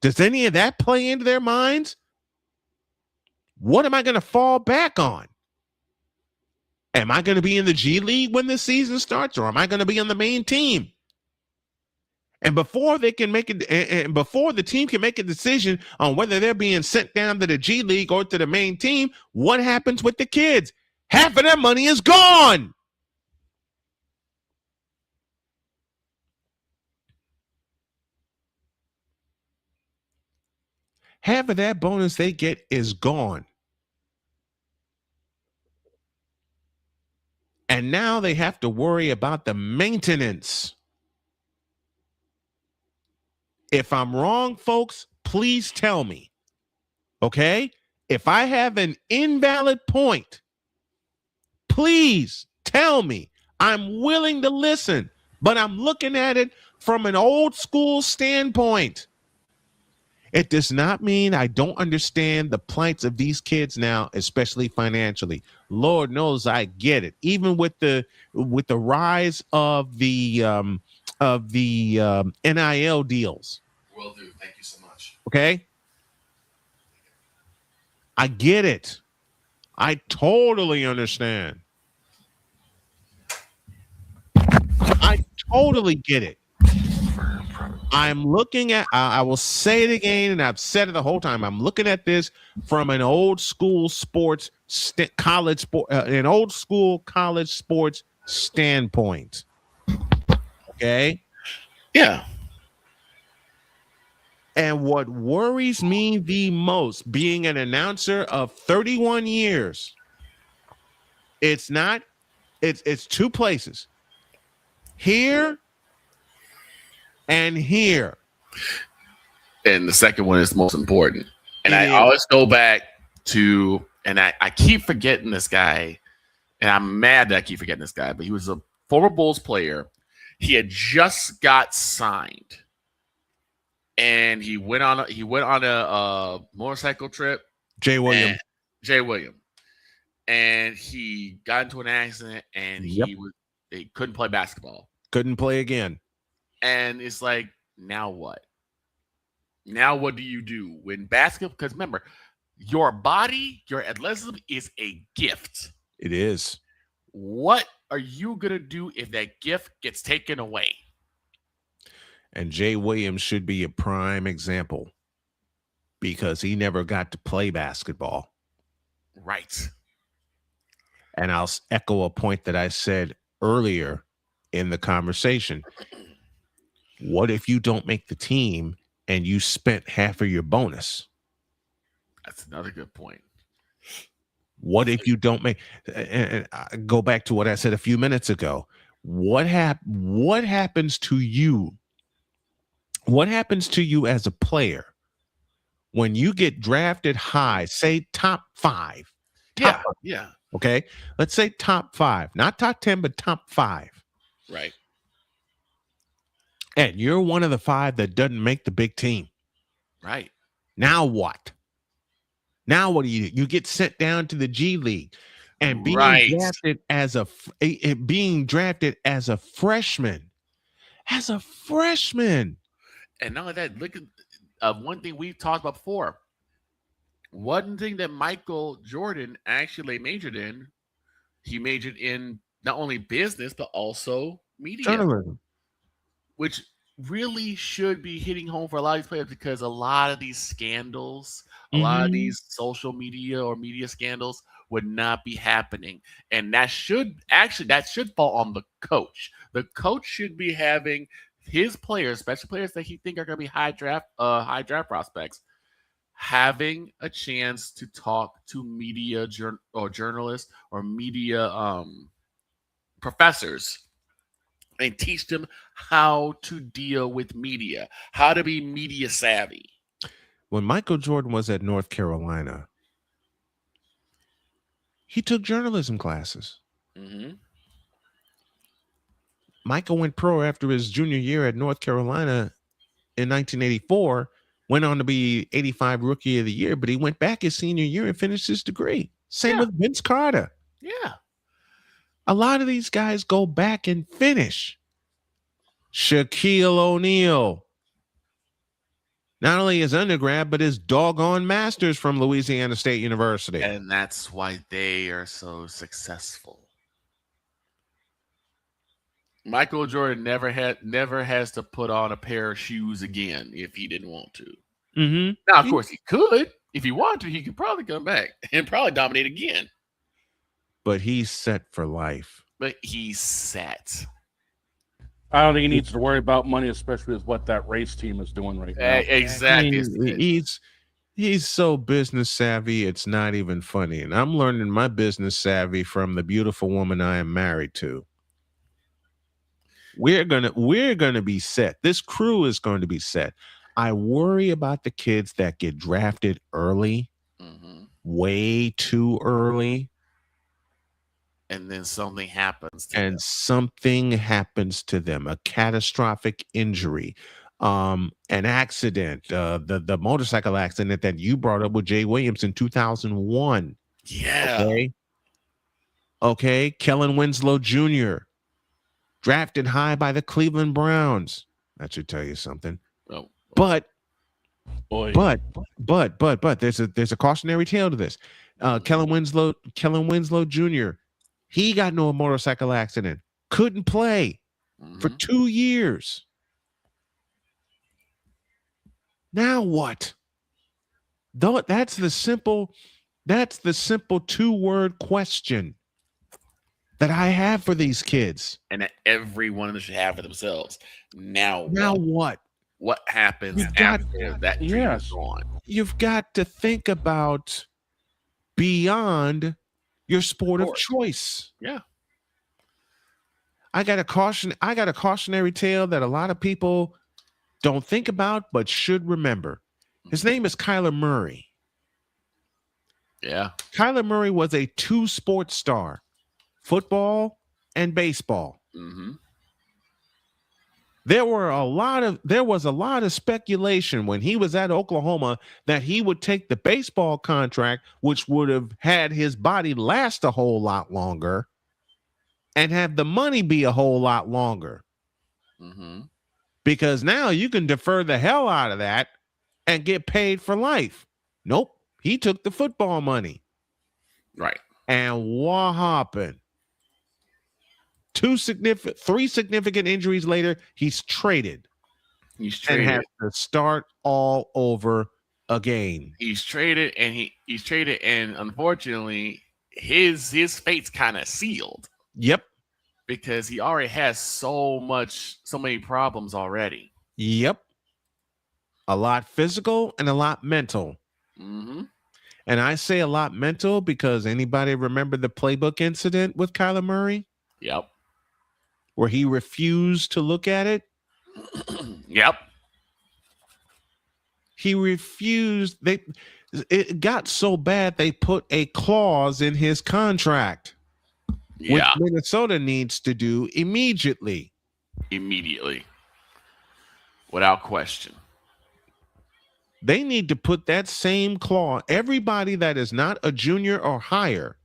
Does any of that play into their minds? What am I going to fall back on? Am I going to be in the G League when the season starts, or am I going to be on the main team? And before they can make it, and before the team can make a decision on whether they're being sent down to the G League or to the main team, what happens with the kids? Half of their money is gone. Half of that bonus they get is gone. And now they have to worry about the maintenance. If I'm wrong, folks, please tell me. Okay? If I have an invalid point, please tell me. I'm willing to listen. But I'm looking at it from an old school standpoint. It does not mean I don't understand the plights of these kids now, especially financially. Lord knows I get it. Even with the rise of the NIL deals. Will do. Thank you so much. Okay, I get it. I totally understand. I totally get it. I'm looking at, I will say it again, and I've said it the whole time. I'm looking at this from an old school sports, college sport, an old school college sports standpoint. Okay. Yeah. And what worries me the most, being an announcer of 31 years, it's two places. Here and here. And the second one is the most important. And I always go back to, and I keep forgetting this guy, and I'm mad that I keep forgetting this guy, but he was a former Bulls player. He had just got signed, and he went on a motorcycle trip. Jay William. And he got into an accident, and he couldn't play basketball. Couldn't play again. And it's like, now what? Now what do you do when basketball? Because remember, your body, your athleticism is a gift. It is. What are you going to do if that gift gets taken away? And Jay Williams should be a prime example because he never got to play basketball. Right. And I'll echo a point that I said earlier in the conversation. What if you don't make the team and you spent half of your bonus? That's another good point. What if you don't make, and I go back to what I said a few minutes ago. What happens to you? What happens to you as a player when you get drafted high, say top 5? Yeah. Okay. Let's say top 5, not top 10, but top 5. Right. And you're one of the 5 that doesn't make the big team. Right. Now what? Now what do? You get sent down to the G League and being drafted as a freshman. As a freshman. And not only that, look at one thing we've talked about before. One thing that Michael Jordan actually majored in, he majored in not only business, but also media. Journalism. Which really should be hitting home for a lot of these players because a lot of these scandals, a lot of these social media or media scandals would not be happening. And that should fall on the coach. The coach should be having his players, especially players that he think are going to be high draft prospects, having a chance to talk to media or journalists or media professors and teach them how to deal with media, how to be media savvy. When Michael Jordan was at North Carolina, he took journalism classes. Mm-hmm. Michael went pro after his junior year at North Carolina in 1984, went on to be 85 Rookie of the Year, but he went back his senior year and finished his degree. Same with Vince Carter. Yeah. A lot of these guys go back and finish. Shaquille O'Neal. Not only his undergrad, but his doggone master's from Louisiana State University. And that's why they are so successful. Michael Jordan never has to put on a pair of shoes again if he didn't want to. Mm-hmm. Now, of course, he could. If he wanted to, he could probably come back and probably dominate again. But he's set for life. But he's set. I don't think he needs to worry about money, especially with what that race team is doing right now. Exactly. He's so business savvy, it's not even funny. And I'm learning my business savvy from the beautiful woman I am married to. We're gonna be set. This crew is going to be set. I worry about the kids that get drafted early, way too early. and then something happens to and them. something happens to them, a catastrophic injury, an accident, the motorcycle accident that you brought up with Jay Williams in 2001. Yeah. Okay. Kellen Winslow Jr., drafted high by the Cleveland Browns. That should tell you something. Oh. But there's a cautionary tale to this. Kellen Winslow Jr., he got into a motorcycle accident, couldn't play for 2 years. Now what? Though that's the simple 2-word question that I have for these kids. And that every one of them should have for themselves. Now what? What happens after that dream is gone? You've got to think about beyond your sport of choice. Yeah. I got a cautionary tale that a lot of people don't think about but should remember. His name is Kyler Murray. Yeah. Kyler Murray was a 2-sport star, football and baseball. Mm-hmm. There was a lot of speculation when he was at Oklahoma that he would take the baseball contract, which would have had his body last a whole lot longer and have the money be a whole lot longer. Mm-hmm. Because now you can defer the hell out of that and get paid for life. Nope. He took the football money. Right. And what happened? 3 significant injuries later, he's traded. And has to start all over again. He's traded, and he's traded, and unfortunately, his fate's kind of sealed. Yep. Because he already has so many problems already. Yep. A lot physical and a lot mental. Mm-hmm. And I say a lot mental because anybody remember the playbook incident with Kyler Murray? Yep. Where he refused to look at it? Yep. He refused. It got so bad they put a clause in his contract. Yeah. Which Minnesota needs to do immediately. Without question. They need to put that same clause. Everybody that is not a junior or higher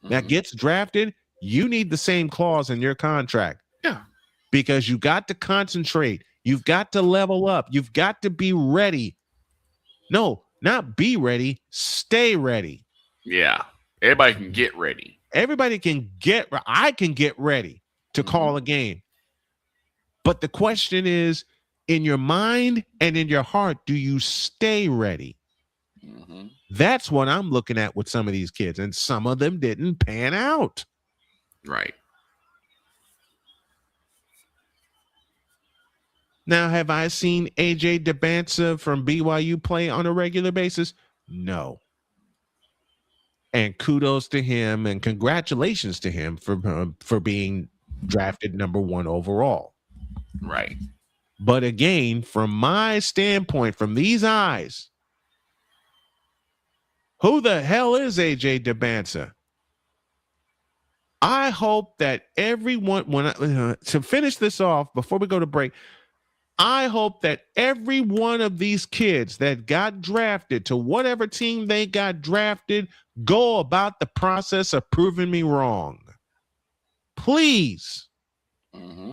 that gets drafted, you need the same clause in your contract. Yeah. Because you got to concentrate. You've got to level up. You've got to be ready. No, not be ready. Stay ready. Yeah. Everybody can get ready. I can get ready to call a game. But the question is, in your mind and in your heart, do you stay ready? Mm-hmm. That's what I'm looking at with some of these kids, and some of them didn't pan out. Right. Now, have I seen AJ DeBanza from BYU play on a regular basis? No. And kudos to him and congratulations to him for being drafted number 1 overall. Right. But again, from my standpoint, from these eyes, who the hell is AJ DeBanza? I hope that everyone, to finish this off before we go to break, I hope that every one of these kids that got drafted to whatever team they got drafted go about the process of proving me wrong. Please. Mm-hmm.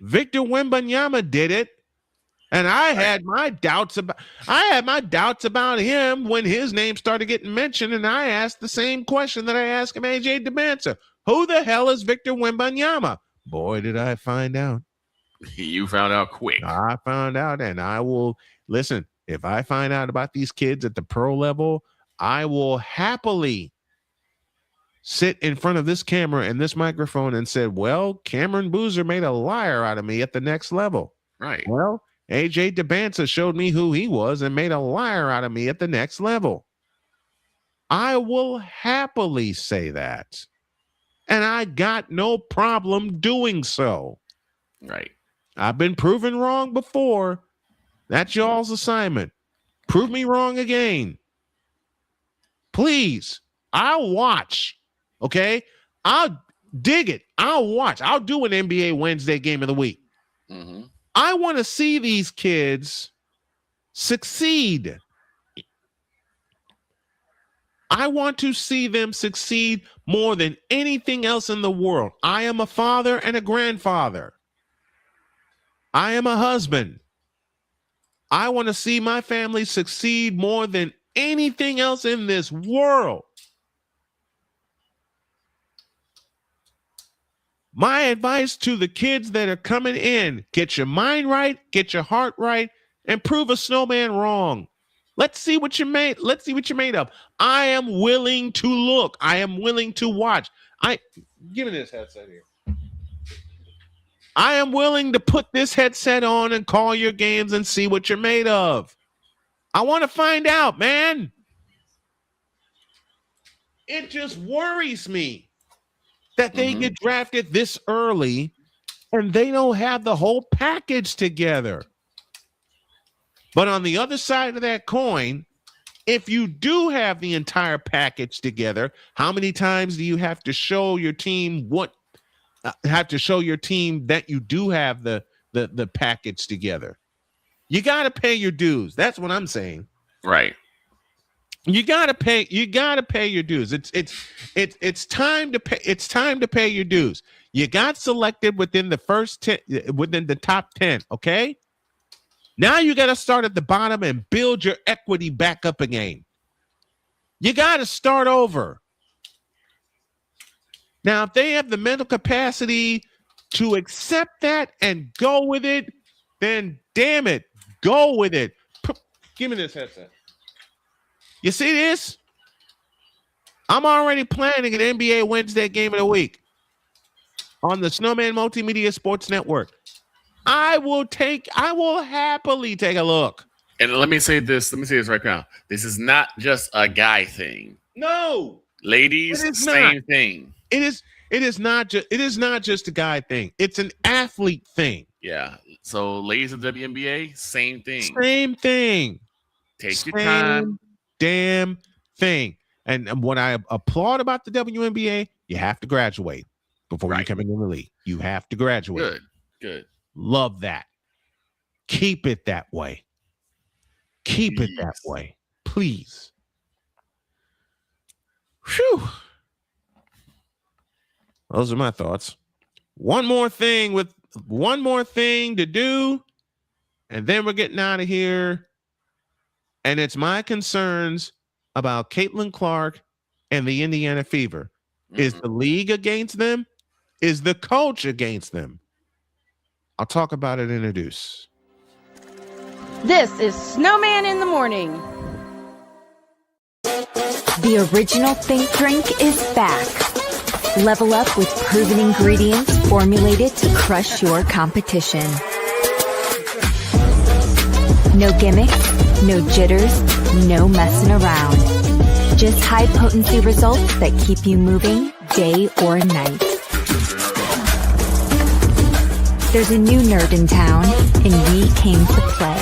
Victor Wembanyama did it. And I had my doubts about him when his name started getting mentioned, and I asked the same question that I asked him AJ DeBanza. Who the hell is Victor Wembanyama? Boy, did I find out. You found out quick. I found out, and I will listen. If I find out about these kids at the pro level, I will happily sit in front of this camera and this microphone and said, well, Cameron Boozer made a liar out of me at the next level. Right. Well, AJ DeBanza showed me who he was and made a liar out of me at the next level. I will happily say that. And I got no problem doing so. Right. I've been proven wrong before. That's y'all's assignment. Prove me wrong again. Please. I'll watch. Okay? Dig it. I'll watch. I'll do an NBA Wednesday game of the week. Mm-hmm. I want to see these kids succeed. I want to see them succeed more than anything else in the world. I am a father and a grandfather. I am a husband. I want to see my family succeed more than anything else in this world. My advice to the kids that are coming in, get your mind right, get your heart right, and prove a snowman wrong. Let's see what you made. Let's see what you're made of. I am willing to look. I am willing to watch. Give me this headset here. I am willing to put this headset on and call your games and see what you're made of. I want to find out, man. It just worries me that they get drafted this early and they don't have the whole package together. But on the other side of that coin, if you do have the entire package together, how many times do you have to show your team that you do have the package together? You got to pay your dues. That's what I'm saying. Right. You got to pay your dues. It's time to pay. It's time to pay your dues. You got selected within the first 10, within the top 10, okay? Now you got to start at the bottom and build your equity back up again. You got to start over. Now, if they have the mental capacity to accept that and go with it, then damn it, go with it. Give me this headset. You see this? I'm already planning an NBA Wednesday game of the week on the Snowman Multimedia Sports Network. I will happily take a look. And let me say this right now. This is not just a guy thing. No. Ladies, same thing. It is not just a guy thing. It's an athlete thing. Yeah. So ladies in WNBA, same thing. Same thing. Take your time. Damn thing. And what I applaud about the WNBA, you have to graduate before you come into the league. You have to graduate. Good. Love that. Keep it that way. Keep it that way. Please. Whew. Those are my thoughts. One more thing to do, and then we're getting out of here. And it's my concerns about Caitlin Clark and the Indiana Fever. Is the league against them? Is the coach against them? I'll talk about it in a deuce. This is Snowman in the Morning. The original Think Drink is back. Level up with proven ingredients formulated to crush your competition. No gimmicks, no jitters, no messing around. Just high potency results that keep you moving day or night. There's a new nerd in town, and we came to play.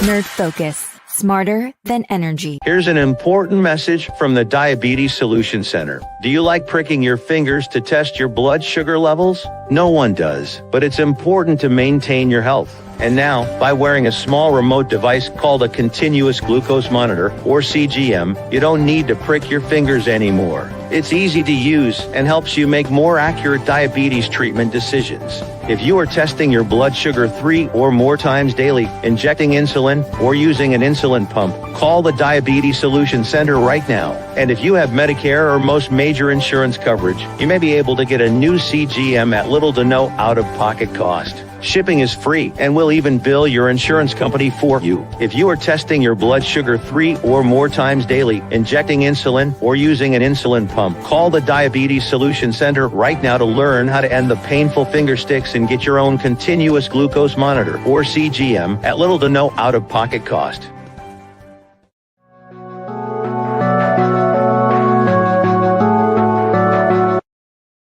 Nerd Focus. Smarter than energy. Here's an important message from the Diabetes Solution Center. Do you like pricking your fingers to test your blood sugar levels? No one does, but it's important to maintain your health. And now, by wearing a small remote device called a continuous glucose monitor, or CGM, you don't need to prick your fingers anymore. It's easy to use and helps you make more accurate diabetes treatment decisions. If you are testing your blood sugar 3 or more times daily, injecting insulin, or using an insulin pump, call the Diabetes Solution Center right now. And if you have Medicare or most major insurance coverage, you may be able to get a new CGM at little to no out-of-pocket cost. Shipping is free and we'll even bill your insurance company for you. If you are testing your blood sugar 3 or more times daily, injecting insulin, or using an insulin pump, call the Diabetes Solution Center right now to learn how to end the painful finger sticks and get your own continuous glucose monitor, or CGM, at little to no out-of-pocket cost.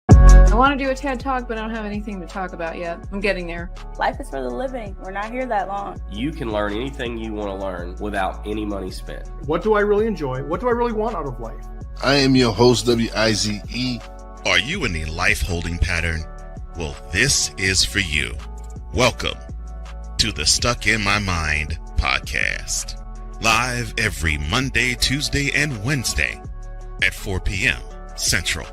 I want to do a TED Talk, but I don't have anything to talk about yet. I'm getting there. Life is for the living. We're not here that long. You can learn anything you want to learn without any money spent. What do I really enjoy? What do I really want out of life? I am your host, WIZE, Are you in a life holding pattern? Well, this is for you. Welcome to the Stuck in My Mind podcast. Live every Monday, Tuesday, and Wednesday at 4 p.m. Central.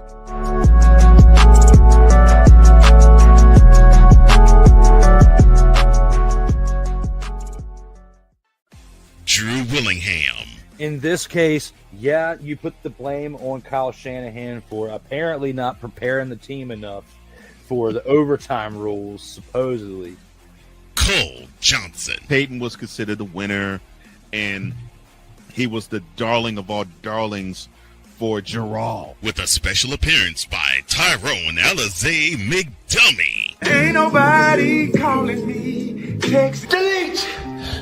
Drew Willingham. In this case, yeah, you put the blame on Kyle Shanahan for apparently not preparing the team enough for the overtime rules, supposedly. Cole Johnson. Peyton was considered the winner, and he was the darling of all darlings for Gerald. With a special appearance by Tyrone Alizé McDummy. Ain't nobody calling me. Text delete,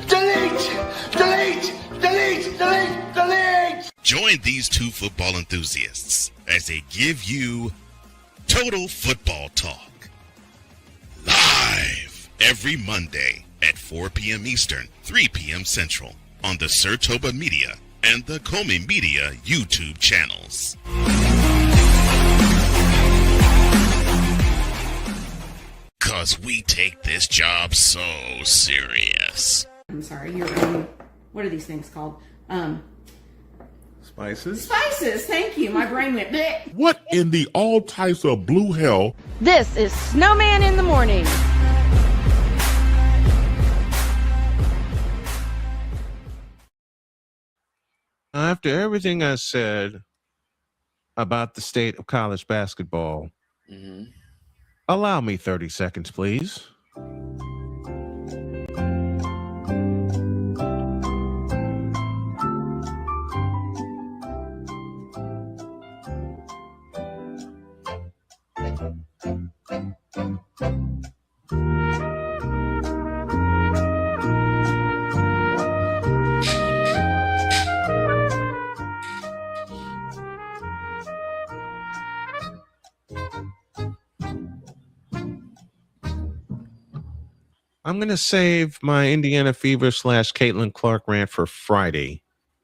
delete, delete, delete, delete, delete. Join these two football enthusiasts as they give you total football talk. Live every Monday at 4 p.m. Eastern, 3 p.m. Central on the Sertoba Media and the Comey Media YouTube channels. Cause we take this job so serious. I'm sorry, you're what are these things called? Spices? Spices, thank you. My brain went bleh. What in the all types of blue hell? This is Snowman in the Morning. After everything I said about the state of college basketball, allow me 30 seconds, please. I'm going to save my Indiana Fever / Caitlin Clark rant for Friday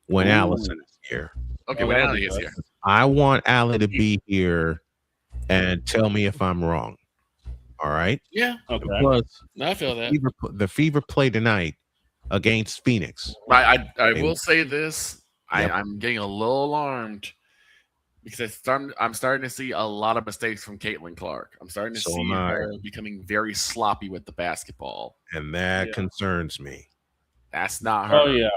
when Allison is here. Okay, when Allie is here. I want Allie to be here and tell me if I'm wrong. All right? Yeah. Okay. Plus, No, I feel that. the Fever play tonight against Phoenix. I will say this. Yep. I'm getting a little alarmed because I'm starting to see a lot of mistakes from Caitlin Clark. I'm starting to So see am I. her becoming very sloppy with the basketball. And that concerns me. That's not her. Oh, yeah.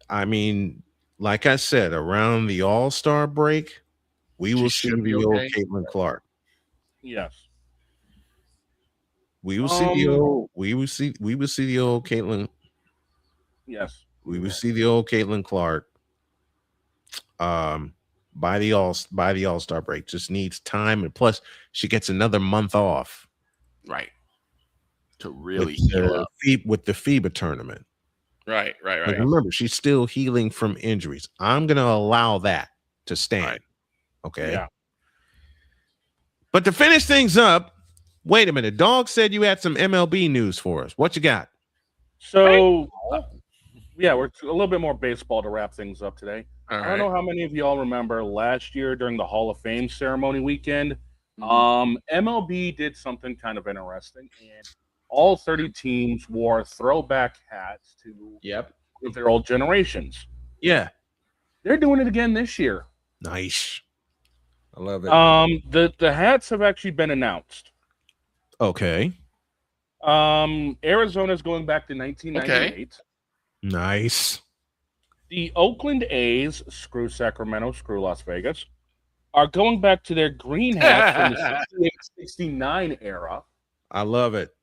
I mean, like I said, around the All-Star break, we will see should be the old okay. Caitlin Clark. Yes. We will see the old. We will see the old Caitlin. Yes. We will see the old Caitlin Clark. By the All-Star break, just needs time, and plus she gets another month off. Right. To really with heal the up. with the FIBA tournament. Right. Like, remember, she's still healing from injuries. I'm going to allow that to stand. Right. Okay. Yeah. But to finish things up, wait a minute. Dog said you had some MLB news for us. What you got? So, yeah, we're a little bit more baseball to wrap things up today. All I don't know how many of y'all remember last year during the Hall of Fame ceremony weekend. MLB did something kind of interesting, and all 30 teams wore throwback hats to with their old generations. Yeah. They're doing it again this year. Nice. I love it. The hats have actually been announced. Okay. Arizona's going back to 1998. Okay. Nice. The Oakland A's, screw Sacramento, screw Las Vegas, are going back to their green hats from the 68-69 era. I love it.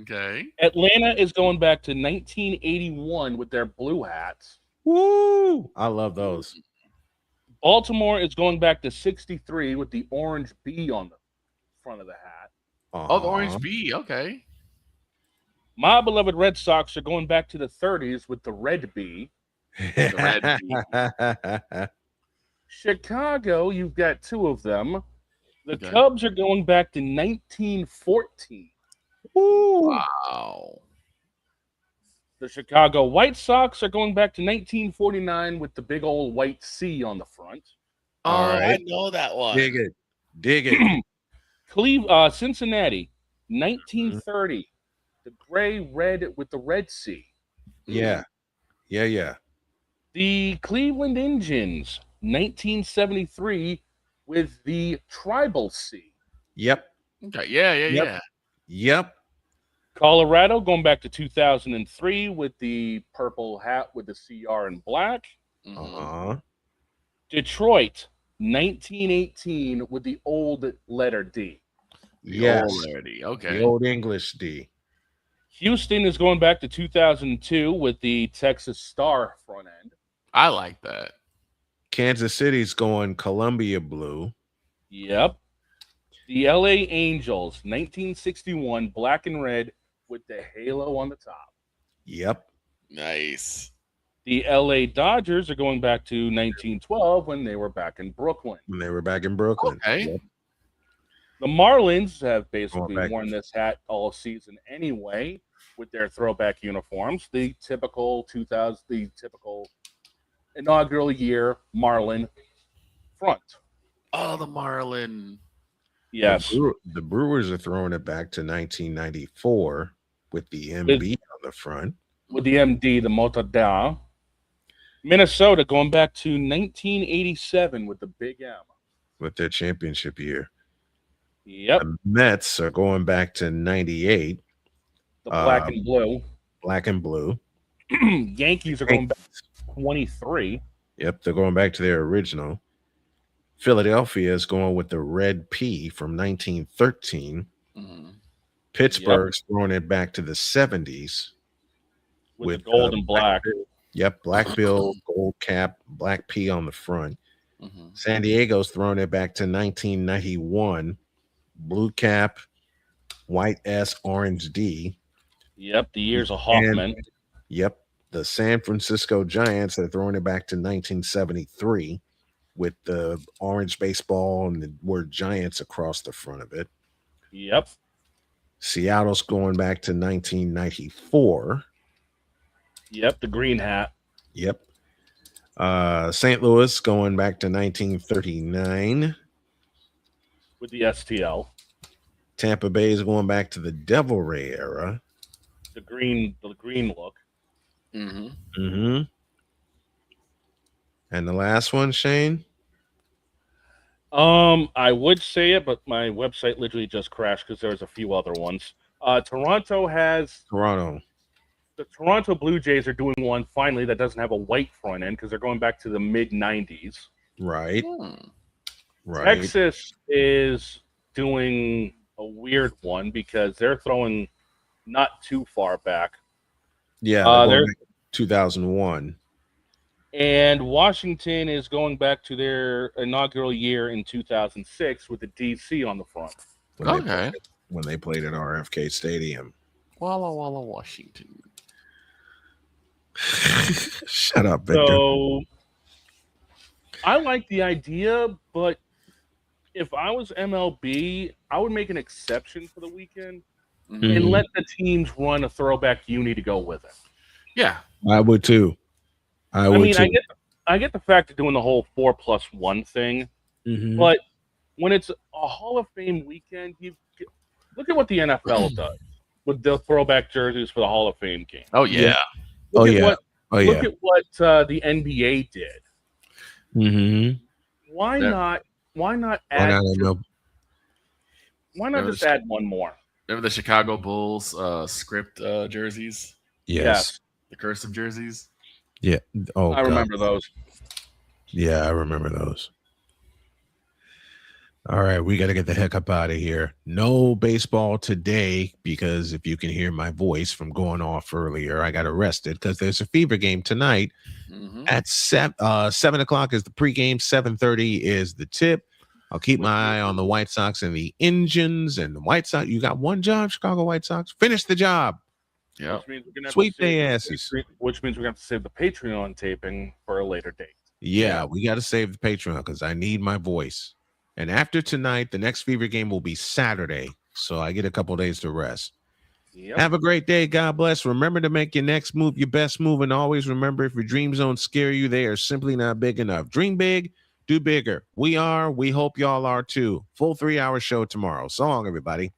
Okay. Atlanta is going back to 1981 with their blue hats. Woo! I love those. Baltimore is going back to 63 with the orange B on the front of the hat. Oh, the orange bee. Okay. My beloved Red Sox are going back to the 30s with the red B. The red bee. Chicago, you've got two of them. The Okay. Cubs are going back to 1914. Wow. The Chicago White Sox are going back to 1949 with the big old white C on the front. Oh, All right. I know that one. Dig it. Dig it. Cincinnati, 1930. The gray red with the Red Sea. Yeah. Yeah. The Cleveland Indians, 1973, with the Tribal Sea. Yep. Okay. Yeah. Yep. Colorado, going back to 2003, with the purple hat with the CR in black. Uh-huh. Detroit, 1918, with the old letter D. Yes. Old letter D. Okay. The old English D. Houston is going back to 2002 with the Texas Star front end. I like that. Kansas City's going Columbia blue. Yep. The LA Angels, 1961, black and red with the halo on the top. Yep. Nice. The LA Dodgers are going back to 1912 when they were back in Brooklyn. Okay. Yep. The Marlins have basically worn this hat all season anyway with their throwback uniforms. The typical inaugural year Marlin front. Oh, the Marlin. Yes. The Brewers are throwing it back to 1994 with the MB on the front. With the MD, the Motada. Minnesota going back to 1987 with the Big M. With their championship year. Yep. The Mets are going back to 98. The black and blue. Black and blue. Yankees are going back to 23. Yep, they're going back to their original. Philadelphia is going with the red P from 1913. Pittsburgh's throwing it back to the 70s. With gold and black. Yep, black bill, gold cap, black P on the front. San Diego's throwing it back to 1991. Blue cap, white S, orange D. Yep, the years of Hoffman. Yep, the San Francisco Giants are throwing it back to 1973 with the orange baseball and the word Giants across the front of it. Yep. Seattle's going back to 1994. Yep, the green hat. Yep. St. Louis going back to 1939. With the STL. Tampa Bay is going back to the Devil Ray era. The green look. And the last one, Shane? I would say it, but my website literally just crashed because there's a few other ones. Toronto. The Toronto Blue Jays are doing one finally that doesn't have a white front end because they're going back to the mid 90s. Right. Right. Texas is doing a weird one because they're throwing not too far back. Yeah, they're 2001. And Washington is going back to their inaugural year in 2006 with the DC on the front. When they played at RFK Stadium. Walla Walla, Washington. Shut up, Victor. So I like the idea, but if I was MLB, I would make an exception for the weekend and let the teams run a throwback uni to go with it. Yeah, I would too. I get the fact of doing the whole 4+1 thing, but when it's a Hall of Fame weekend, look at what the NFL does with the throwback jerseys for the Hall of Fame game. Oh yeah. Look at what the NBA did. Why not add? Why not just add one more? Remember the Chicago Bulls script jerseys? Yes. The cursive jerseys. Yeah. Oh, I remember those. Yeah, I remember those. All right, we got to get the heck up out of here. No baseball today because if you can hear my voice from going off earlier, I got arrested because there's a Fever game tonight at 7 o'clock is the pregame, 7:30 is the tip. I'll keep my eye on the White Sox and the Indians and the White Sox. You got one job, Chicago White Sox. Finish the job. Yeah. Sweep their asses. Which means we're going to have to save the Patreon taping for a later date. Yeah, we got to save the Patreon because I need my voice. And after tonight, the next Fever game will be Saturday. So I get a couple days to rest. Yep. Have a great day. God bless. Remember to make your next move your best move. And always remember, if your dreams don't scare you, they are simply not big enough. Dream big, do bigger. We are. We hope y'all are too. Full 3-hour show tomorrow. So long, everybody.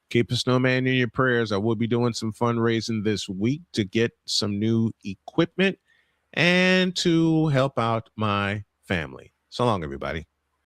Keep a snowman in your prayers. I will be doing some fundraising this week to get some new equipment and to help out my family. So long, everybody.